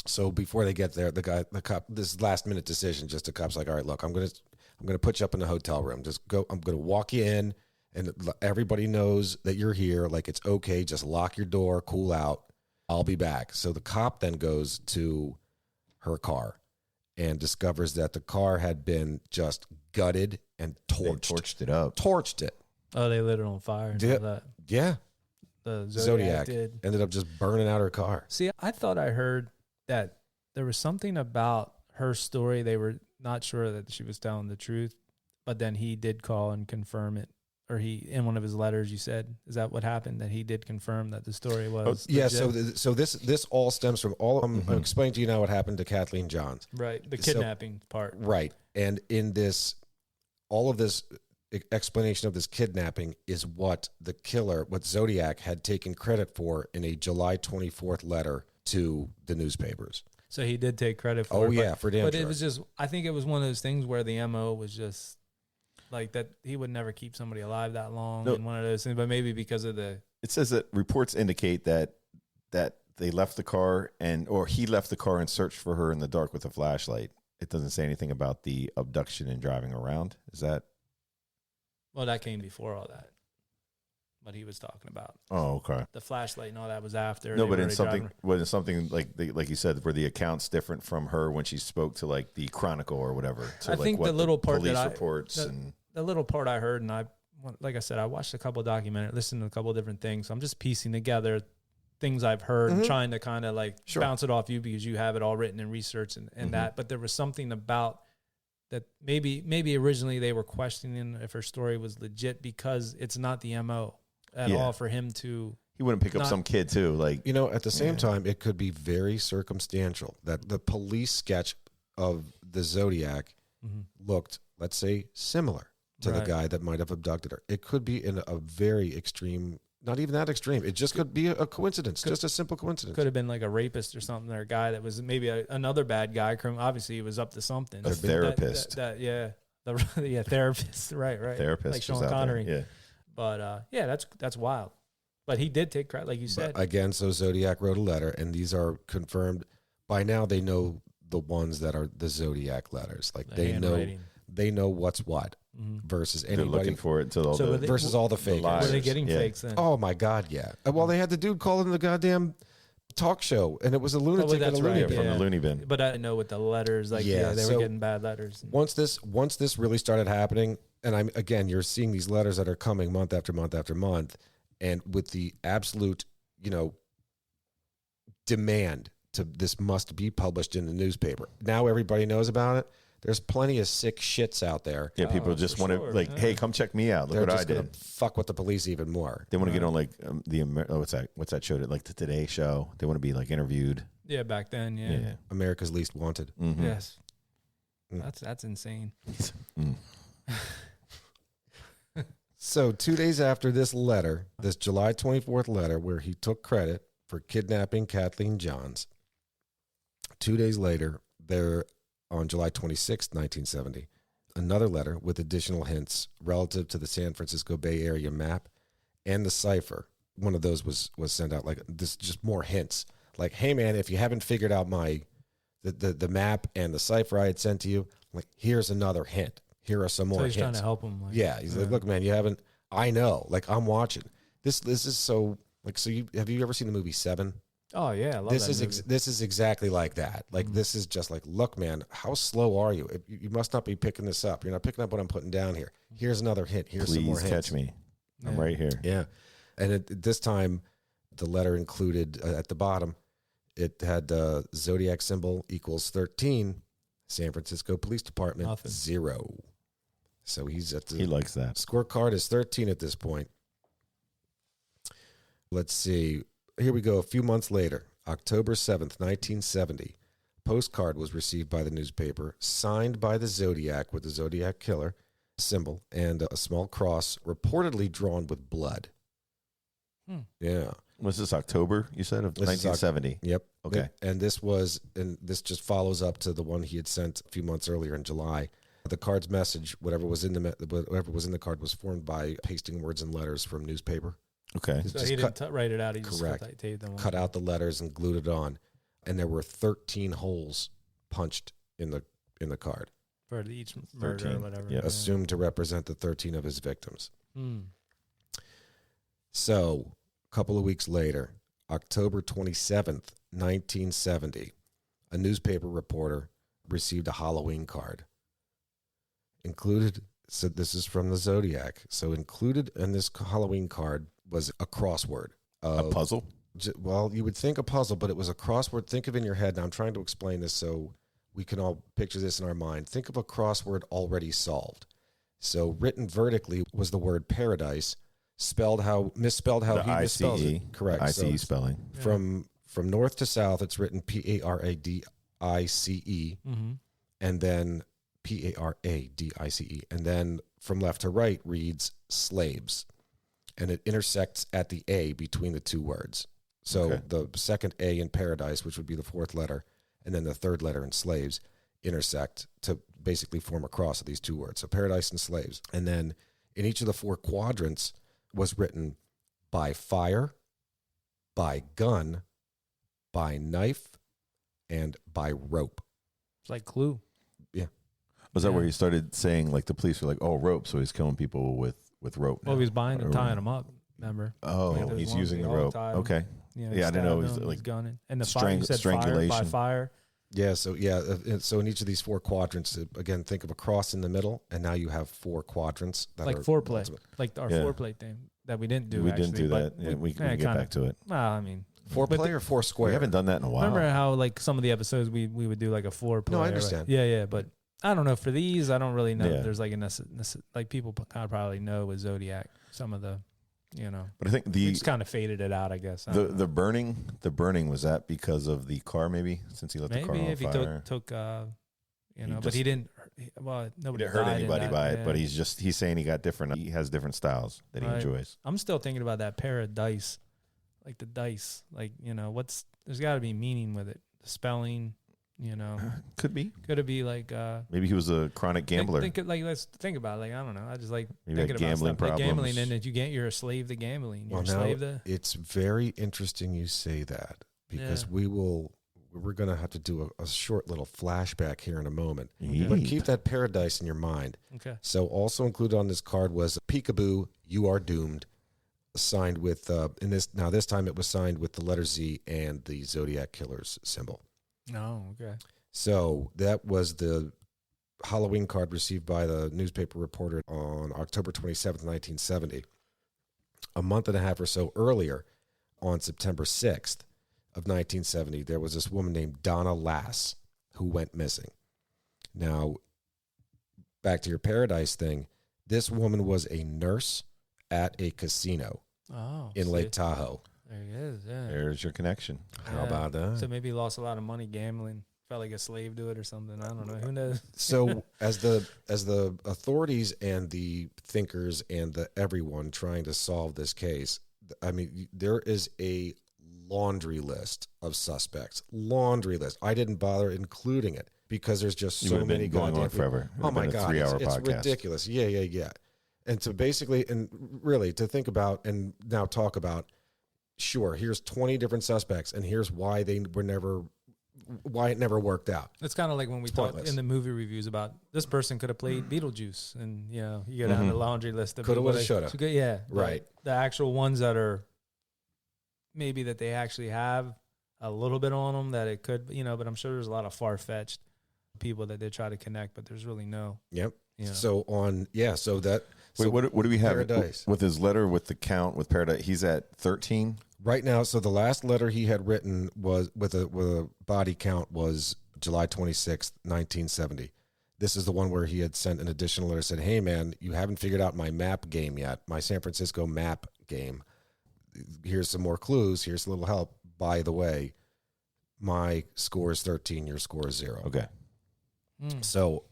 So before they get there, the cop, this last minute decision, just the cop's like, "All right, look, I'm gonna put you up in the hotel room. Just go. I'm gonna walk you in, and everybody knows that you're here. Like it's okay. Just lock your door, cool out. I'll be back." So the cop then goes to her car and discovers that the car had been just gutted and They torched. torched it up. Torched it. Oh, they lit it on fire. And Yeah. all that. Yeah. The Zodiac did. ended up just burning out her car. See, I thought I heard that there was something about her story. They were not sure that she was telling the truth, but then he did call and confirm it. Or in one of his letters, you said, is that what happened? That he did confirm that the story was Yeah, legit? so this all stems from all. I'm explaining to you now what happened to Kathleen Johns. Right, the So- kidnapping part. Right, and in this, all of this explanation of this kidnapping is what the killer, what Zodiac had taken credit for in a July 24th letter to the newspapers. So he did take credit for Oh it. yeah, for damn But sure. it was just, I think it was one of those things where the MO was just like that. He would never keep somebody alive that long. No. And one of those things, but maybe because of the, It says that reports indicate that they left the car or he left the car and searched for her in the dark with a flashlight. It doesn't say anything about the abduction and driving around. Is that? well, that came before all that. what he was talking about. Oh, okay. The flashlight and all that was after. No, They but were in already something like you said, where the account's different from her when she spoke to like the Chronicle or whatever. To I like think what the little part police that reports and the little part I heard, and like I said, I watched a couple of documentaries, listened to a couple of different things. So I'm just piecing together things I've heard and trying to kind of like bounce it off you because you have it all written in research and that. But there was something about that maybe originally they were questioning if her story was legit because it's not the MO at all for him to. He wouldn't pick up some kid too. Like, at the same time, it could be very circumstantial that the police sketch of the Zodiac looked, let's say, similar to the guy that might have abducted her. It could be in a very extreme, not even that extreme. It just could be a coincidence, just a simple coincidence. Could have been like a rapist or something, or a guy that was maybe another bad guy. Obviously, he was up to something. A therapist. Therapist. Right. Therapist. Like Sean Connery. Yeah. But that's wild. But he did take credit, like you said. But again, so Zodiac wrote a letter, and these are confirmed. By now, they know the ones that are the Zodiac letters. Like they know what's what versus anybody. They're looking for it until versus all the fake. Were they getting fakes then? Oh my God, yeah. Well, they had the dude calling the goddamn talk show, and it was a lunatic in a loony bin. From the loony bin. But I know with the letters, they were getting bad letters. Once this really started happening, and you're seeing these letters that are coming month after month after month, and with the absolute, demand to this must be published in the newspaper. Now everybody knows about it. There's plenty of sick shits out there. Yeah, people just want to hey, come check me out. Look what I did. Fuck with the police even more. They want to get on like what's that show? Like the Today Show. They want to be like interviewed. Yeah, back then. Yeah. America's Least Wanted. Mm-hmm. Yes. That's insane. So 2 days after this letter, this July 24th letter, where he took credit for kidnapping Kathleen Johns, 2 days later, on July 26, 1970, another letter with additional hints relative to the San Francisco Bay Area map and the cipher. One of those was sent out like this, just more hints. Like, hey man, if you haven't figured out the map and the cipher I had sent to you, like here's another hint. Here are some more hints. He's trying to help him. He's like, look man, you haven't. I know. Like I'm watching. This is so like. So have you ever seen the movie Seven? Oh yeah, I love this is exactly like that. Like this is just like, look, man, how slow are you? You must not be picking this up. You're not picking up what I'm putting down here. Here's another hint. Here's some more hints. Please catch me. I'm right here. Yeah, and at this time, the letter included at the bottom, it had Zodiac symbol equals 13. San Francisco Police Department 0. So he's at he likes that. Scorecard is 13 at this point. Let's see. Here we go. A few months later, October 7th, 1970, postcard was received by the newspaper, signed by the Zodiac with the Zodiac Killer symbol and a small cross reportedly drawn with blood. Yeah. Was this October, you said, of 1970? Yep. Okay. And this just follows up to the one he had sent a few months earlier in July. The card's message, whatever was in the card, was formed by pasting words and letters from newspaper. Okay. So he didn't write it out. He correct. Just taped them. Cut out the letters and glued it on, and there were 13 holes punched in the card for each murder 13, or whatever. yeah. Assumed to represent the 13 of his victims. So, a couple of weeks later, October 27th, 1970, a newspaper reporter received a Halloween card. So this is from the Zodiac. So included in this Halloween card was a crossword. A puzzle? Well, you would think a puzzle, but it was a crossword. Think of it in your head. Now I'm trying to explain this so we can all picture this in our mind. Think of a crossword already solved. So written vertically was the word paradise, misspelled how he misspells it. Correct. ICE spelling. From north to south, it's written Paradice, and then Paradice, and then from left to right reads slaves, and it intersects at the A between the two words. So the second A in paradise, which would be the fourth letter, and then the third letter in slaves intersect to basically form a cross of these two words. So paradise and slaves. And then in each of the four quadrants was written by fire, by gun, by knife, and by rope. It's like Clue. Yeah. Was that where he started saying, like, the police were like, oh, rope, so he's killing people with rope now? Well, he was buying and tying them up. Remember? Oh, Like those he's ones using they the all rope. tied. Okay. You Yeah, I didn't know it was stabbed him, like he's gunning. And the fire, you said fire by strangulation. fire. Yeah, so so in each of these 4 quadrants, again, think of a cross in the middle, and now you have 4 quadrants that Like are foreplay, ultimate. like our Yeah. foreplay thing that we didn't do. We actually, didn't do but that. Yeah, we can get kinda- back to it. Well, I mean, Foreplay or 4 square? We haven't done that in a while. remember how like some of the episodes we would do like a foreplay? No, I right? understand. Yeah, but I don't know for these. I don't really know. Yeah. There's like like people kind of probably know with Zodiac some of the, But I think we just kind of faded it out. I guess I don't know. the burning was that because of the car? Maybe since he lit the car maybe on if fire. he took He but just- he didn't. Well, He nobody didn't hurt died in anybody that, by it, yeah. but he's saying he got different. He has different styles that he Right. enjoys. I'm still thinking about that pair of dice, like the dice. Like there's got to be meaning with it. The spelling, Could be. could it be like Maybe he was a chronic gambler. Let's think about it. Like I don't know. I just like Maybe thinking had about gambling stuff. Like gambling, problems. and that you're a slave to gambling. You're Well, a now slave to. it's very interesting you say that because Yeah. we're going to have to do a short little flashback here in a moment. Yeet. But keep that paradise in your mind. Okay. So also included on this card was Peekaboo, You Are Doomed, signed with this time it was signed with the letter Z and the Zodiac Killer's symbol. No. Okay. So that was the Halloween card received by the newspaper reporter on October 27th, 1970. A month and a half or so earlier, on September 6th of 1970, there was this woman named Donna Lass who went missing. Now, back to your paradise thing, this woman was a nurse at a casino Oh. in see, Lake Tahoe. There he is. Yeah. There's your connection. How Yeah. about that? So maybe he lost a lot of money gambling. Felt like a slave to it or something. I don't know. Who knows? So as the authorities and the thinkers and the everyone trying to solve this case, I mean, there is a laundry list of suspects. Laundry list. I didn't bother including it because there's just You so would have many been going on goddamn people. forever. It would Oh have my been a God, 3-hour it's podcast. ridiculous. Yeah. And to basically and really to think about and now talk about, sure, here's 20 different suspects and here's why why it never worked out. It's kind of like when we talk pointless. in the movie reviews about this person could have played Beetlejuice, and you go down the laundry list of Coulda, people woulda, that- shoulda. so good- yeah, Right. The actual ones that are maybe that they actually have a little bit on them that it could, but I'm sure there's a lot of far fetched people that they try to connect, but there's really no. Yep. Yeah. So Wait, what do we have Paradise. with his letter with the count with Paradise? He's at 13. Right now, so the last letter he had written was with a body count was July 26th, 1970. This is the one where he had sent an additional letter, said, "Hey man, you haven't figured out my map game yet, my San Francisco map game. Here's some more clues. Here's a little help. By the way, my score is 13, your score is 0." Okay. So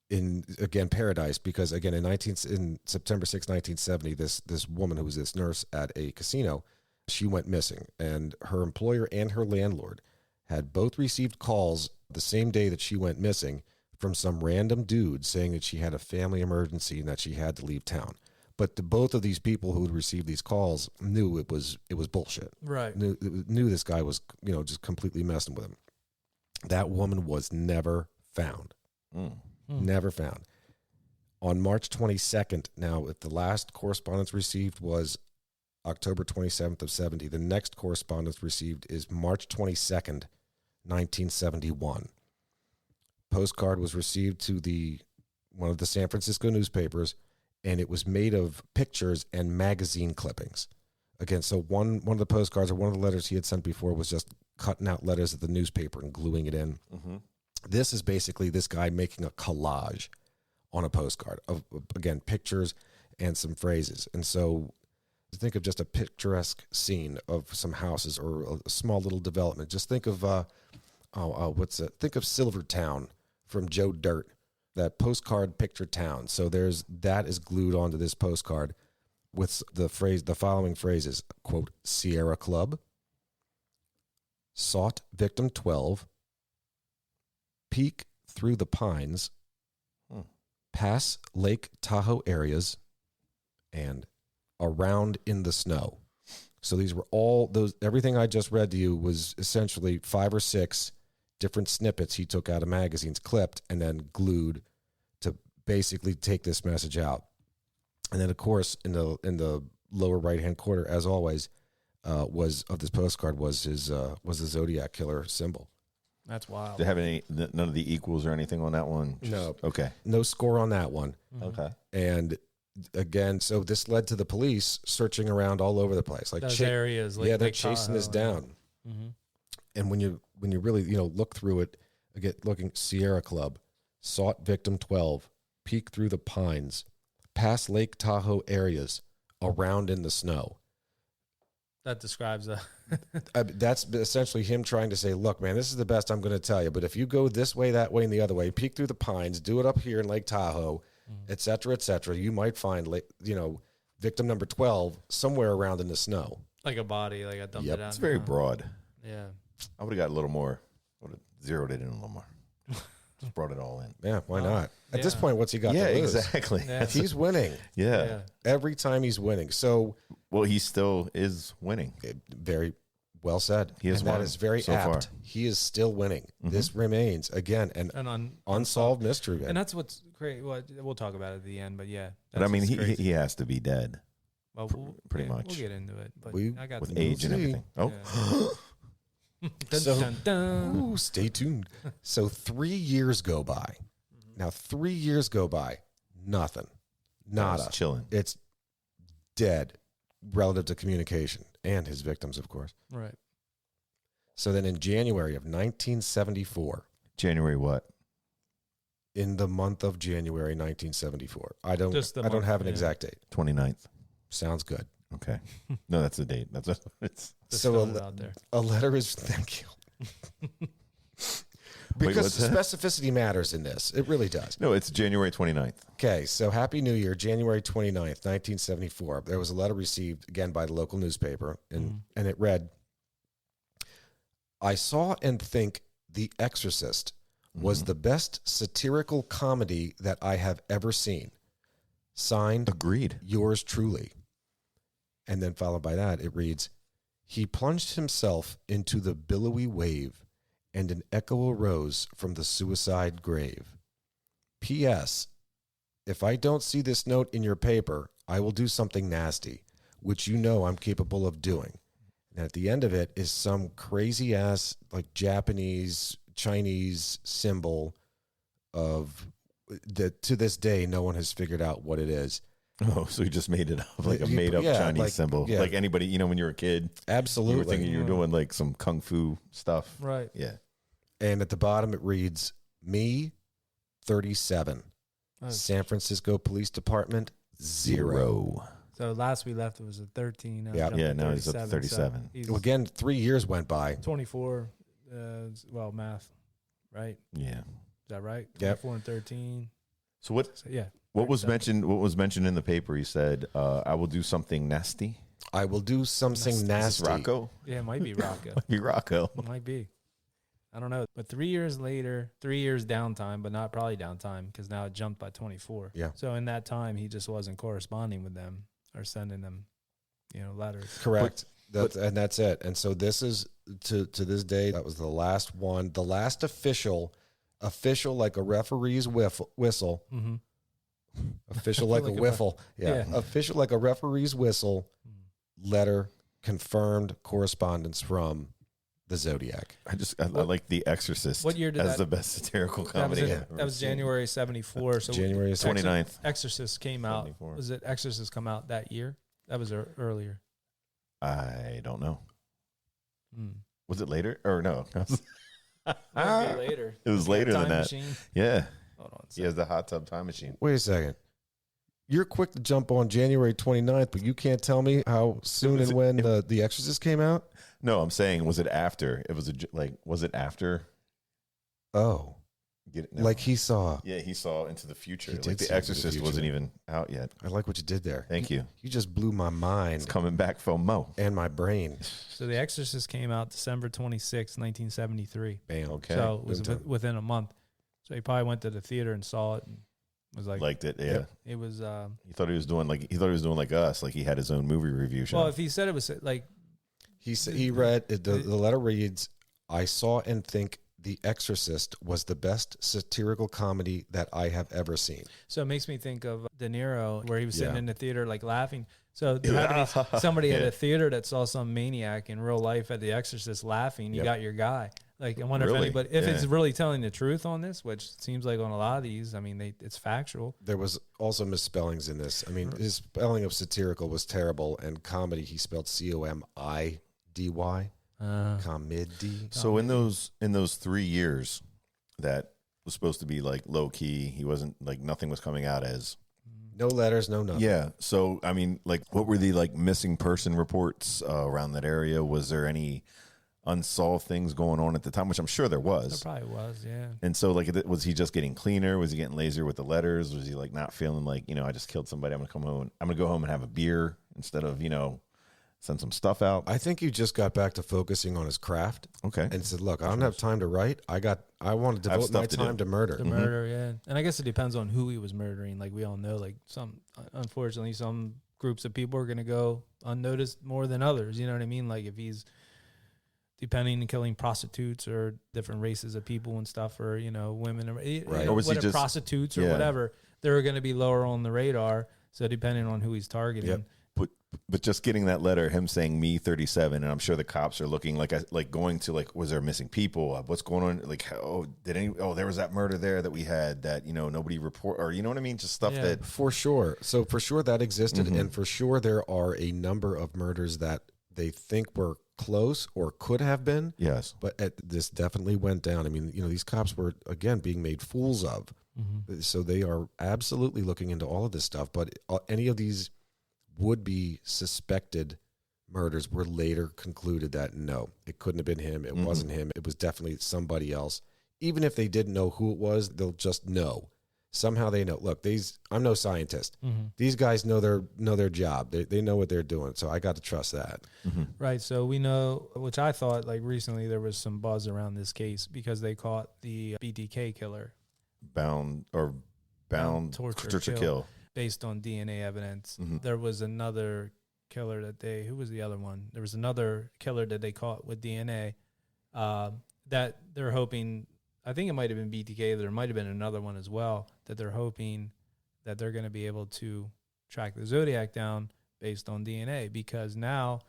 in Paradise, because again in September 6, 1970, this woman who was this nurse at a casino, she went missing, and her employer and her landlord had both received calls the same day that she went missing from some random dude saying that she had a family emergency and that she had to leave town. But both of these people who had received these calls knew it was bullshit. Right. Knew this guy was just completely messing with him. That woman was never found. Never found. On March 22nd, now, if the last correspondence received was October 27th of 70, the next correspondence received is March 22nd, 1971. Postcard was received to one of the San Francisco newspapers, and it was made of pictures and magazine clippings. Again, so one of the postcards or one of the letters he had sent before was just cutting out letters of the newspaper and gluing it in. This is basically this guy making a collage on a postcard of, again, pictures and some phrases. And so think of just a picturesque scene of some houses or a small little development. Just think of, think of Silvertown from Joe Dirt, that postcard picture town. So that is glued onto this postcard with the following phrases, quote, Sierra Club, sought victim 12, peek through the pines, pass Lake Tahoe areas, and around in the snow. So these were all those, everything I just read to you was essentially 5 or 6 different snippets he took out of magazines, clipped, and then glued to basically take this message out. And then, of course, in the lower right-hand corner, as always, was of this postcard was the Zodiac Killer symbol. That's wild. Do you have none of the equals or anything on that one? No. Okay. No score on that one. Okay. And again, so this led to the police searching around all over the place, like those areas. Like they're Lake chasing this Tahoe. down. Mm-hmm. And when you really look through it, again, looking Sierra Club, sought victim 12, peek through the pines, past Lake Tahoe areas, around in the snow. That describes a. That's essentially him trying to say, look, man, this is the best I'm going to tell you. But if you go this way, that way, and the other way, peek through the pines, do it up here in Lake Tahoe, et cetera, you might find, victim number 12 somewhere around in the snow. Like a body, like I dumped it out. It's very broad. Yeah. I would have got a little more. Would have zeroed it in a little more. Just brought it all in. Yeah, why not? At this point, what's he got to lose? Exactly. Yeah. He's winning. Yeah. Every time he's winning. So, Well, he still is winning. very well said. He has and that won is very so apt. far. He is still winning. This remains, again, an unsolved mystery. And that's what's great. Well, we'll talk about it at the end, but yeah. But I mean, that's what's he has to be dead well, pretty much. We'll get into it. But We- I got with some age and see. everything. Oh, Dun, So- dun, dun. Ooh, stay tuned. So 3 years go by. Now 3 years go by. Nothing. Nada. just chilling. It's dead relative to communication and his victims, of course. Right. So then in January of 1974, January what? in the month of January 1974, I don't Just the don't month, have an yeah. exact date. 29th. Sounds good. Okay. No, that's the date. It's Just So throwing it out there. a letter is thank you. Wait, Because what's that? specificity matters in this. It really does. no, it's January 29th. Okay, so Happy New Year, January 29th, 1974. There was a letter received, again, by the local newspaper, and it read, I saw and think The Exorcist was the best satirical comedy that I have ever seen. Signed, Agreed. yours truly. And then followed by that, it reads, he plunged himself into the billowy wave, and an echo arose from the suicide grave. P.S. If I don't see this note in your paper, I will do something nasty, which you know I'm capable of doing. And at the end of it is some crazy ass, like Japanese, Chinese symbol of that to this day no one has figured out what it is. Oh, so you just made it up, like a Yeah, made up yeah, Chinese like- symbol. yeah. Like anybody, when you were a kid, Absolutely. you were thinking you were doing like some kung fu stuff. Right. Yeah. And at the bottom it reads, me, 37. Oh. San Francisco Police Department, 0. So last we left it was a 13. Now Yeah. jumped Yeah, to now he's up to 37. 37. So he's Well, again, 3 years went by. 24. Well, math, right? Yeah. Is that right? Yep. 24 and 13. So what? So, yeah. What was 37. mentioned? What was mentioned in the paper? He said, "I will do something nasty." I will do something Is this nasty. Rocco? Yeah, it might be Rocco. Be Rocco. It might be. I don't know. But 3 years later, 3 years downtime, but not probably downtime because now it jumped by 24. Yeah. So in that time, he just wasn't corresponding with them or sending them, letters. Correct. And that's it. And so this is to this day, that was the last one, the last official like a referee's whistle, Mm-hmm. official like a Like a whiffle. Yeah. yeah. Official like a referee's whistle letter, confirmed correspondence from the Zodiac. I like The Exorcist. What year did as that- the best satirical That was, comedy? it. That was January 74. So January 29th. Exorcist came out. 74. Was it Exorcist come out that year? That was earlier. I don't know. Mm. Was it later or no? Might be later. It was later than Time that. Machine. Yeah, Hold on. he has the hot tub time machine. Wait a second. You're quick to jump on January 29th, but you can't tell me how soon and when the Exorcist came out? No, I'm saying, was it after? It was was it after? Oh. Get it? No. Like he saw. Yeah, he saw into the future. He did Like see The into the Exorcist future. wasn't even out yet. I like what you did there. Thank you. You just blew my mind It's coming back from Mo. and my brain. So The Exorcist came out December 26, 1973. Bam. Okay. So it was Boom time. within a month. So he probably went to the theater and saw it and was like, Liked it. Yeah. Yep. it was, He thought he was doing like us. Like he had his own movie review show. well, if he said it was like, He read, the letter reads, I saw and think The Exorcist was the best satirical comedy that I have ever seen. So it makes me think of De Niro, where he was sitting Yeah. in the theater like laughing. So there had to be somebody at a theater that saw some maniac in real life at The Exorcist laughing. You Yep. got your guy. Like, I wonder Really? if it's really telling the truth on this, which seems like on a lot of these. I mean, it's factual. There was also misspellings in this. I mean, his spelling of satirical was terrible, and comedy he spelled COMIDY. Comedy. So in those 3 years that was supposed to be like low key, he wasn't like nothing was coming out as. No letters, no nothing. Yeah. So I mean, like, what were the like missing person reports around that area? Was there any unsolved things going on at the time? Which I'm sure there was. There probably was, yeah. And so, like, was he just getting cleaner? Was he getting lazier with the letters? Was he like not feeling like, I just killed somebody? I'm gonna go home and have a beer instead of send some stuff out. I think he just got back to focusing on his craft. Okay. And said, "Look, I don't have time to write. I want to I have devote my stuff to do." time to murder." The murder, yeah. And I guess it depends on who he was murdering. Like, we all know, like, unfortunately, some groups of people are going to go unnoticed more than others. You know what I mean? Like, if he's depending on killing prostitutes or different races of people and stuff, or, women, or, Right. Or was he just prostitutes or yeah. whatever, they're going to be lower on the radar. So depending on who he's targeting. Yep. But just getting that letter, him saying me 37, and I'm sure the cops are looking like going to like, was there missing people? What's going on? Like, there was that murder there that we had that, nobody report, or you know what I mean? Just stuff Yeah. that. For sure. So for sure that existed, and for sure there are a number of murders that they think were close or could have been. Yes. But this definitely went down. I mean, these cops were, again, being made fools of. So they are absolutely looking into all of this stuff. But any of these would-be suspected murders were later concluded that no, it couldn't have been him. It wasn't him. It was definitely somebody else. Even if they didn't know who it was, they'll just know. Somehow they know. Look, I'm no scientist. These guys know their job. They know what they're doing. So I got to trust that. Right. So we know, which I thought, like, recently there was some buzz around this case because they caught the BTK killer. Bound, torture, kill. Based on DNA evidence. There was another killer who was the other one? There was another killer that they caught with DNA that they're hoping, I think it might have been BTK, there might have been another one as well, that they're hoping that they're going to be able to track the Zodiac down based on DNA, because now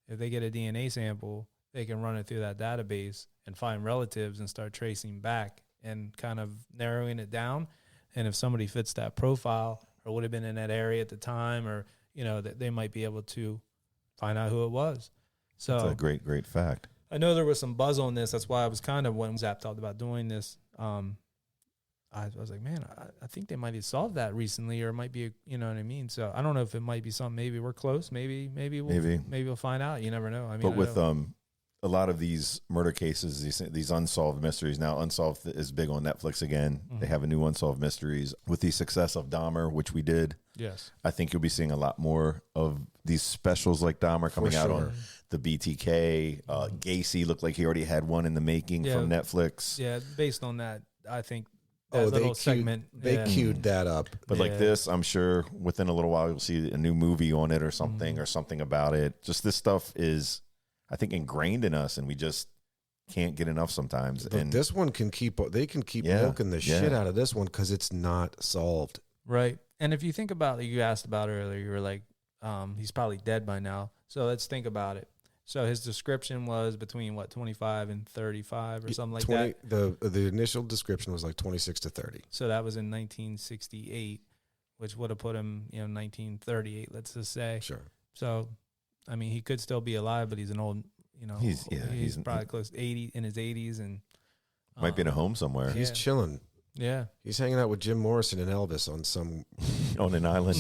if they get a DNA sample, they can run it through that database and find relatives and start tracing back and kind of narrowing it down. And if somebody fits that profile or would have been in that area at the time, or, that they might be able to find out who it was. So That's a great, great fact. I know there was some buzz on this. That's why I was kind of, when Zap talked about doing this, I was like, man, I think they might have solved that recently, or it might be, you know what I mean? So I don't know if it might be something, maybe we're close. Maybe we'll find out. You never know. I mean, But with a lot of these murder cases, these unsolved mysteries, now Unsolved is big on Netflix again. They have a new Unsolved Mysteries. With the success of Dahmer, which we did, yes, I think you'll be seeing a lot more of these specials like Dahmer coming out on the BTK. Gacy looked like he already had one in the making from Netflix. Yeah, based on that, I think they queued that up. But like this, I'm sure within a little while you'll see a new movie on it or something about it. Just this stuff is, I think, ingrained in us, and we just can't get enough sometimes. But and this one they can keep milking the shit out of this one because it's not solved. Right. And if you think about, like you asked about earlier, you were like, he's probably dead by now. So let's think about it. So his description was between 25 and 35 or something like that. The initial description was like 26 to 30. So that was in 1968, which would have put him, 1938, let's just say. Sure. So, I mean, he could still be alive, but he's an old, he's probably close to 80, in his 80s, and might be in a home somewhere. He's chilling. Yeah. He's hanging out with Jim Morrison and Elvis on on an island,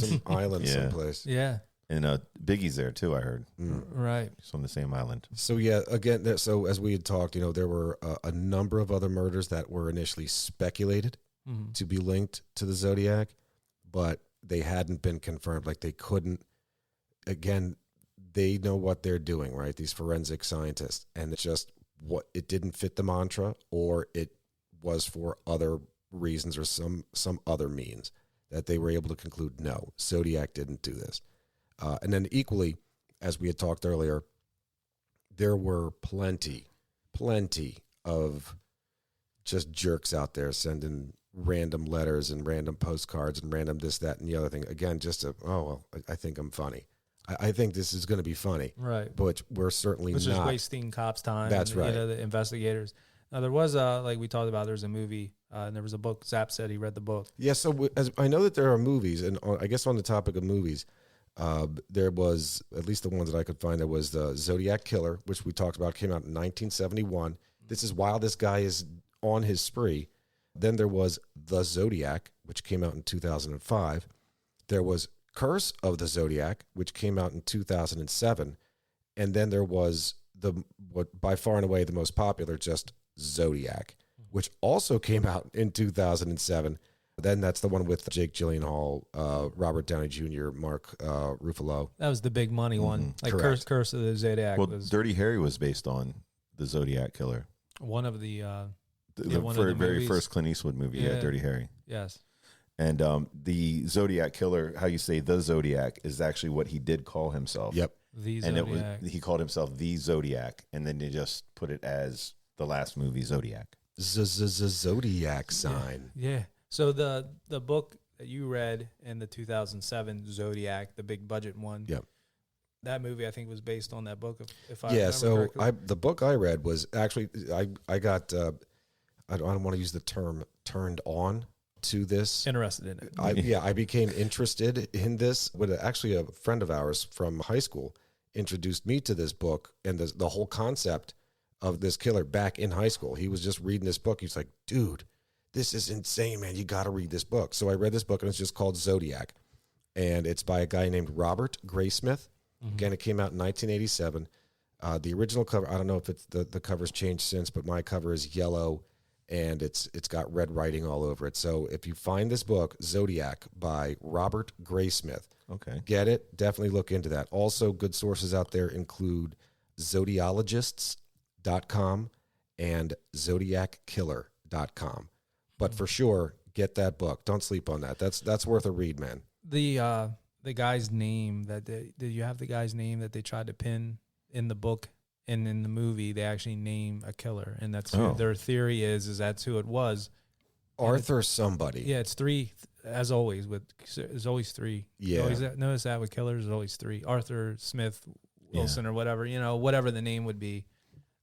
someplace. Yeah. And Biggie's there too, I heard. Right. He's on the same island. So yeah, again, so as we had talked, there were a number of other murders that were initially speculated to be linked to the Zodiac, but they hadn't been confirmed. Like, they couldn't. Again, they know what they're doing, right? These forensic scientists, and it's just it didn't fit the mantra, or it was for other reasons or some other means that they were able to conclude, no, Zodiac didn't do this. And then equally, as we had talked earlier, there were plenty of just jerks out there sending random letters and random postcards and random this, that, and the other thing. Again, just I think I'm funny. I think this is going to be funny. Right. But we're certainly Which not. is wasting cops' time. That's right. The investigators. Now, there was, like we talked about, there was a movie and there was a book. Zap said he read the book. Yeah, so as I know that there are movies, and I guess on the topic of movies, there was, at least the ones that I could find, there was the Zodiac Killer, which we talked about, came out in 1971. This is while this guy is on his spree. Then there was The Zodiac, which came out in 2005. There was Curse of the Zodiac, which came out in 2007. And then there was what by far and away the most popular, just Zodiac, which also came out in 2007. Then that's the one with Jake Gyllenhaal, Robert Downey Jr., Mark Ruffalo. That was the big money one. Like Curse of the Zodiac. Well, was Dirty Harry was based on the Zodiac Killer. one of the The very movies. first Clint Eastwood movie, Yeah. Dirty Harry. Yes. And the Zodiac Killer, how you say the Zodiac, is actually what he did call himself. Yep. The And Zodiac. he called himself the Zodiac, and then they just put it as the last movie, Zodiac. Zodiac sign. Yeah. So the book that you read in the 2007 Zodiac, the big budget one. Yep. That movie, I think, was based on that book. If I Yeah, remember so correctly. the book I read was actually, I got, I don't want to use the term turned on to this. Interested in it. I became interested in this when actually a friend of ours from high school introduced me to this book and the whole concept of this killer back in high school. He was just reading this book. He's like, dude, this is insane, man. You got to read this book. So I read this book, and it's just called Zodiac. And it's by a guy named Robert Graysmith. Again, it came out in 1987. The original cover, I don't know if it's the cover's changed since, but my cover is yellow, and it's got red writing all over it. So if you find this book, Zodiac by Robert Graysmith, Okay. get it. Definitely look into that. Also, good sources out there include zodiologists.com and zodiackiller.com. But for sure, get that book. Don't sleep on that. That's worth a read, man. The guy's name did you have the guy's name that they tried to pin in the book and in the movie? They actually name a killer, and that's who their theory is that's who it was. Arthur somebody. Yeah, it's three as always. There's always three. Yeah. You always notice that with killers, there's always three. Arthur Smith Wilson or whatever, whatever the name would be.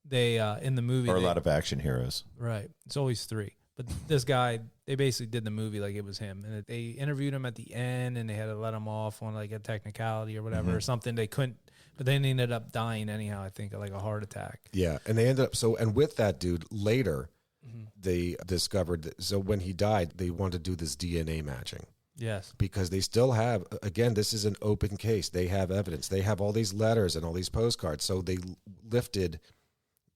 They in the movie Or a lot of action heroes. right. It's always three. But this guy, they basically did the movie like it was him. And they interviewed him at the end, and they had to let him off on like a technicality or whatever, or something. They couldn't, but then he ended up dying anyhow, I think, like a heart attack. Yeah, and they ended up and with that dude later, they discovered that, so when he died, they wanted to do this DNA matching Yes. because they still have, again, this is an open case. They have evidence. They have all these letters and all these postcards. So they lifted,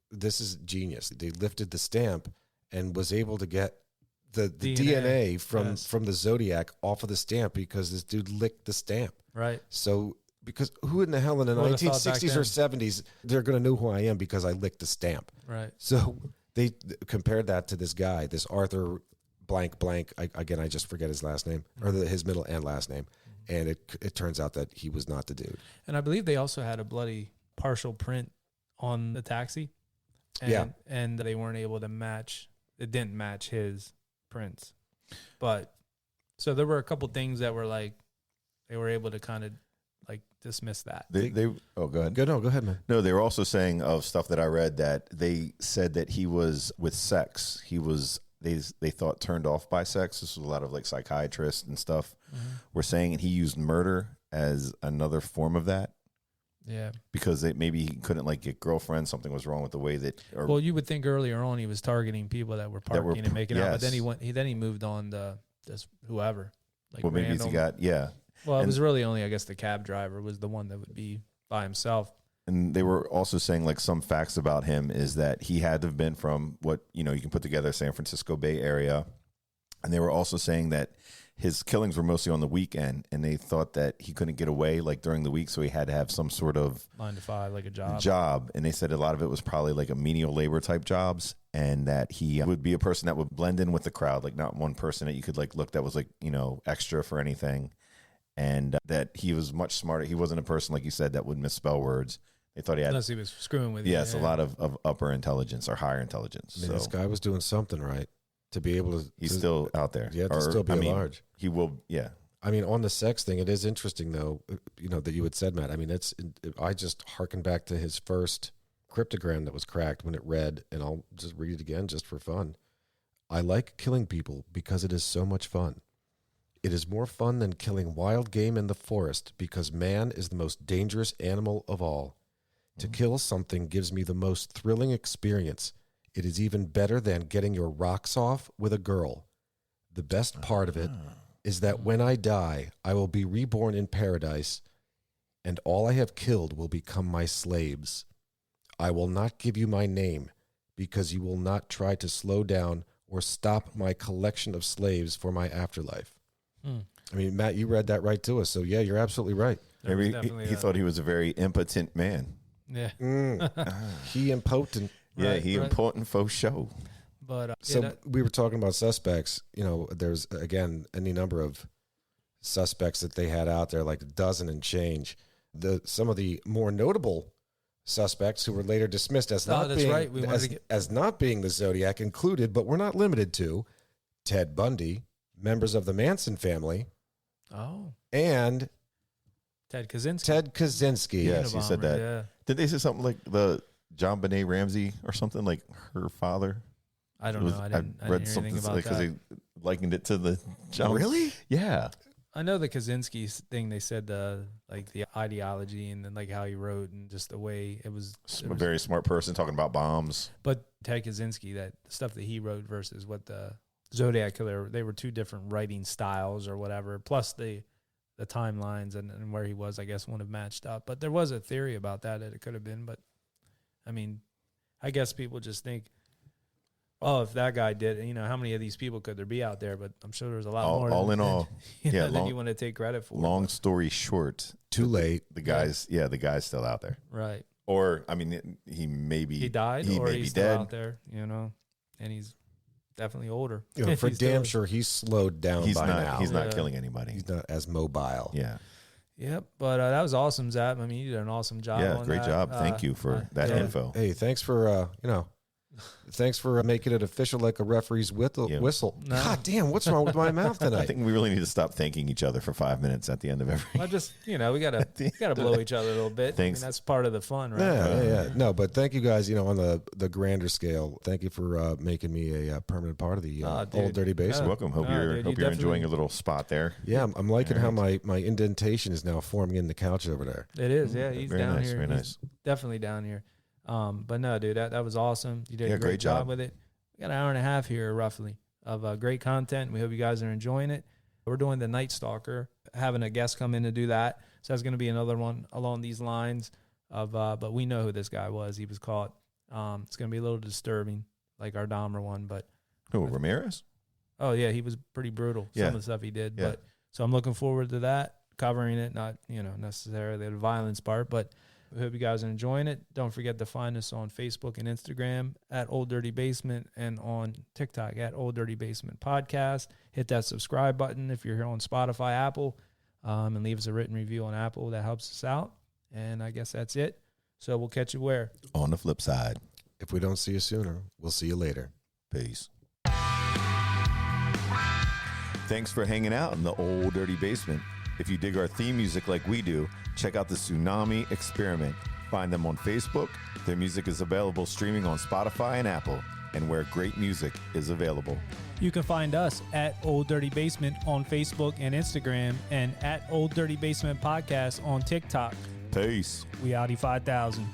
this is genius. They lifted the stamp and was able to get the DNA from the Zodiac off of the stamp because this dude licked the stamp. Right. So, because who in the hell in the Who would've thought back 1960s or 70s, they're going to know who I am because I licked the stamp. Right. So they compared that to this guy, this Arthur blank. I just forget his last name or his middle and last name. And it turns out that he was not the dude. And I believe they also had a bloody partial print on the taxi. And, and they weren't able to match. It didn't match his prints. But so there were a couple things that were like, they were able to kind of like dismiss that. They go ahead. Go ahead, man. No, they were also saying of stuff that I read that they said that he was with sex. He was they thought turned off by sex. This was a lot of like psychiatrists and stuff were saying, and he used murder as another form of that. Yeah. Because maybe he couldn't like get girlfriends. Something was wrong with the way that. Well, you would think earlier on he was targeting people that were parking and making out, but then he moved on to just whoever. Like well, maybe random. he got Well, it was really only, I guess, the cab driver was the one that would be by himself. And they were also saying like some facts about him is that he had to have been from what, you can put together San Francisco Bay Area. And they were also saying that his killings were mostly on the weekend, and they thought that he couldn't get away like during the week. So he had to have some sort of 9 to 5, like a job. And they said a lot of it was probably like a menial labor type jobs, and that he would be a person that would blend in with the crowd. Like not one person that you could like look that was like, extra for anything. And that he was much smarter. He wasn't a person, like you said, that would misspell words, They thought he had, Unless he was screwing with you. yes, a lot of upper intelligence or higher intelligence. I mean, So this guy was doing something right to be able to. he's still out there. Yeah, to still be at large. He will, yeah. I mean, on the sex thing, it is interesting though. That you had said, Matt. I mean, I just harken back to his first cryptogram that was cracked when it read, and I'll just read it again just for fun. I like killing people because it is so much fun. It is more fun than killing wild game in the forest because man is the most dangerous animal of all. To kill something gives me the most thrilling experience. It is even better than getting your rocks off with a girl. The best part of it is that when I die, I will be reborn in paradise, and all I have killed will become my slaves. I will not give you my name because you will not try to slow down or stop my collection of slaves for my afterlife. I mean, Matt, you read that right to us. So, yeah, you're absolutely right. Maybe he thought he was a very impotent man. Yeah. He impotent. Yeah, Right, he right. important for show. But So we were talking about suspects. There's, again, any number of suspects that they had out there, like a dozen and change. Some of the more notable suspects who were later dismissed as not that's being right. We wanted to get- as not being the Zodiac included, but we're not limited to Ted Bundy, members of the Manson family, and Ted Kaczynski. Ted Kaczynski. Yes, he said Unabomber, that. Yeah. Did they say something like the John Benet Ramsey or something like her father? I don't know. I didn't hear anything about because that. they likened it to the John. Really? Yeah. I know the Kaczynski thing. They said the ideology and then like how he wrote and just the way it was. A very smart person talking about bombs. But Ted Kaczynski, that stuff that he wrote versus what the Zodiac Killer, they were two different writing styles or whatever. Plus the timelines and where he was, I guess, wouldn't have matched up. But there was a theory about that it could have been. But I mean, I guess people just think, oh, if that guy did, how many of these people could there be out there? But I'm sure there's a lot more. All in all, than you want to take credit for. Long story short, Too late. the guy's still out there. Right. Or I mean, he died, he or may he's be still dead. out there, and he's definitely older. For He's damn still- sure he's slowed down He's by not. now. He's not Yeah. killing anybody. He's not as mobile. Yeah. Yep, but that was awesome, Zap. I mean, you did an awesome job. Yeah. on Great that. job. Thank you for that yeah. info. Hey, thanks for thanks for making it official like a referee's whistle. No. God damn, what's wrong with my mouth I tonight? think we really need to stop thanking each other for 5 minutes at the end of every. I just, we gotta blow each other a little bit. Thanks. I mean, that's part of the fun, right? Yeah. No, but thank you guys. On the grander scale, thank you for making me a permanent part of the Oh, dude. Old Dirty Basement. Welcome. Hope No, you're dude, hope you you're enjoying definitely- a little spot there. Yeah, I'm liking All how my indentation is now forming in the couch over there. It is, yeah. He's Very down nice, here. very He's nice. definitely down here. But no, dude, that was awesome. You did Yeah, a great great job job. with it. We got an hour and a half here, roughly, of great content. We hope you guys are enjoying it. We're doing the Night Stalker, having a guest come in to do that. So that's going to be another one along these lines of, but we know who this guy was. He was caught. It's going to be a little disturbing, like our Dahmer one, but Who, Ramirez? oh yeah, he was pretty brutal. Yeah. Some of the stuff he did, Yeah. but so I'm looking forward to that, covering it, not necessarily the violence part, but we hope you guys are enjoying it. Don't forget to find us on Facebook and Instagram at Old Dirty Basement and on TikTok at Old Dirty Basement Podcast. Hit that subscribe button if you're here on Spotify, Apple, and leave us a written review on Apple. That helps us out. And I guess that's it. So we'll catch you where? On the flip side. If we don't see you sooner, we'll see you later. Peace. Thanks for hanging out in the Old Dirty Basement. If you dig our theme music like we do, check out the Tsunami Experiment. Find them on Facebook. Their music is available streaming on Spotify and Apple, and where great music is available. You can find us at Old Dirty Basement on Facebook and Instagram and at Old Dirty Basement Podcast on TikTok. Peace. We Audi 5000.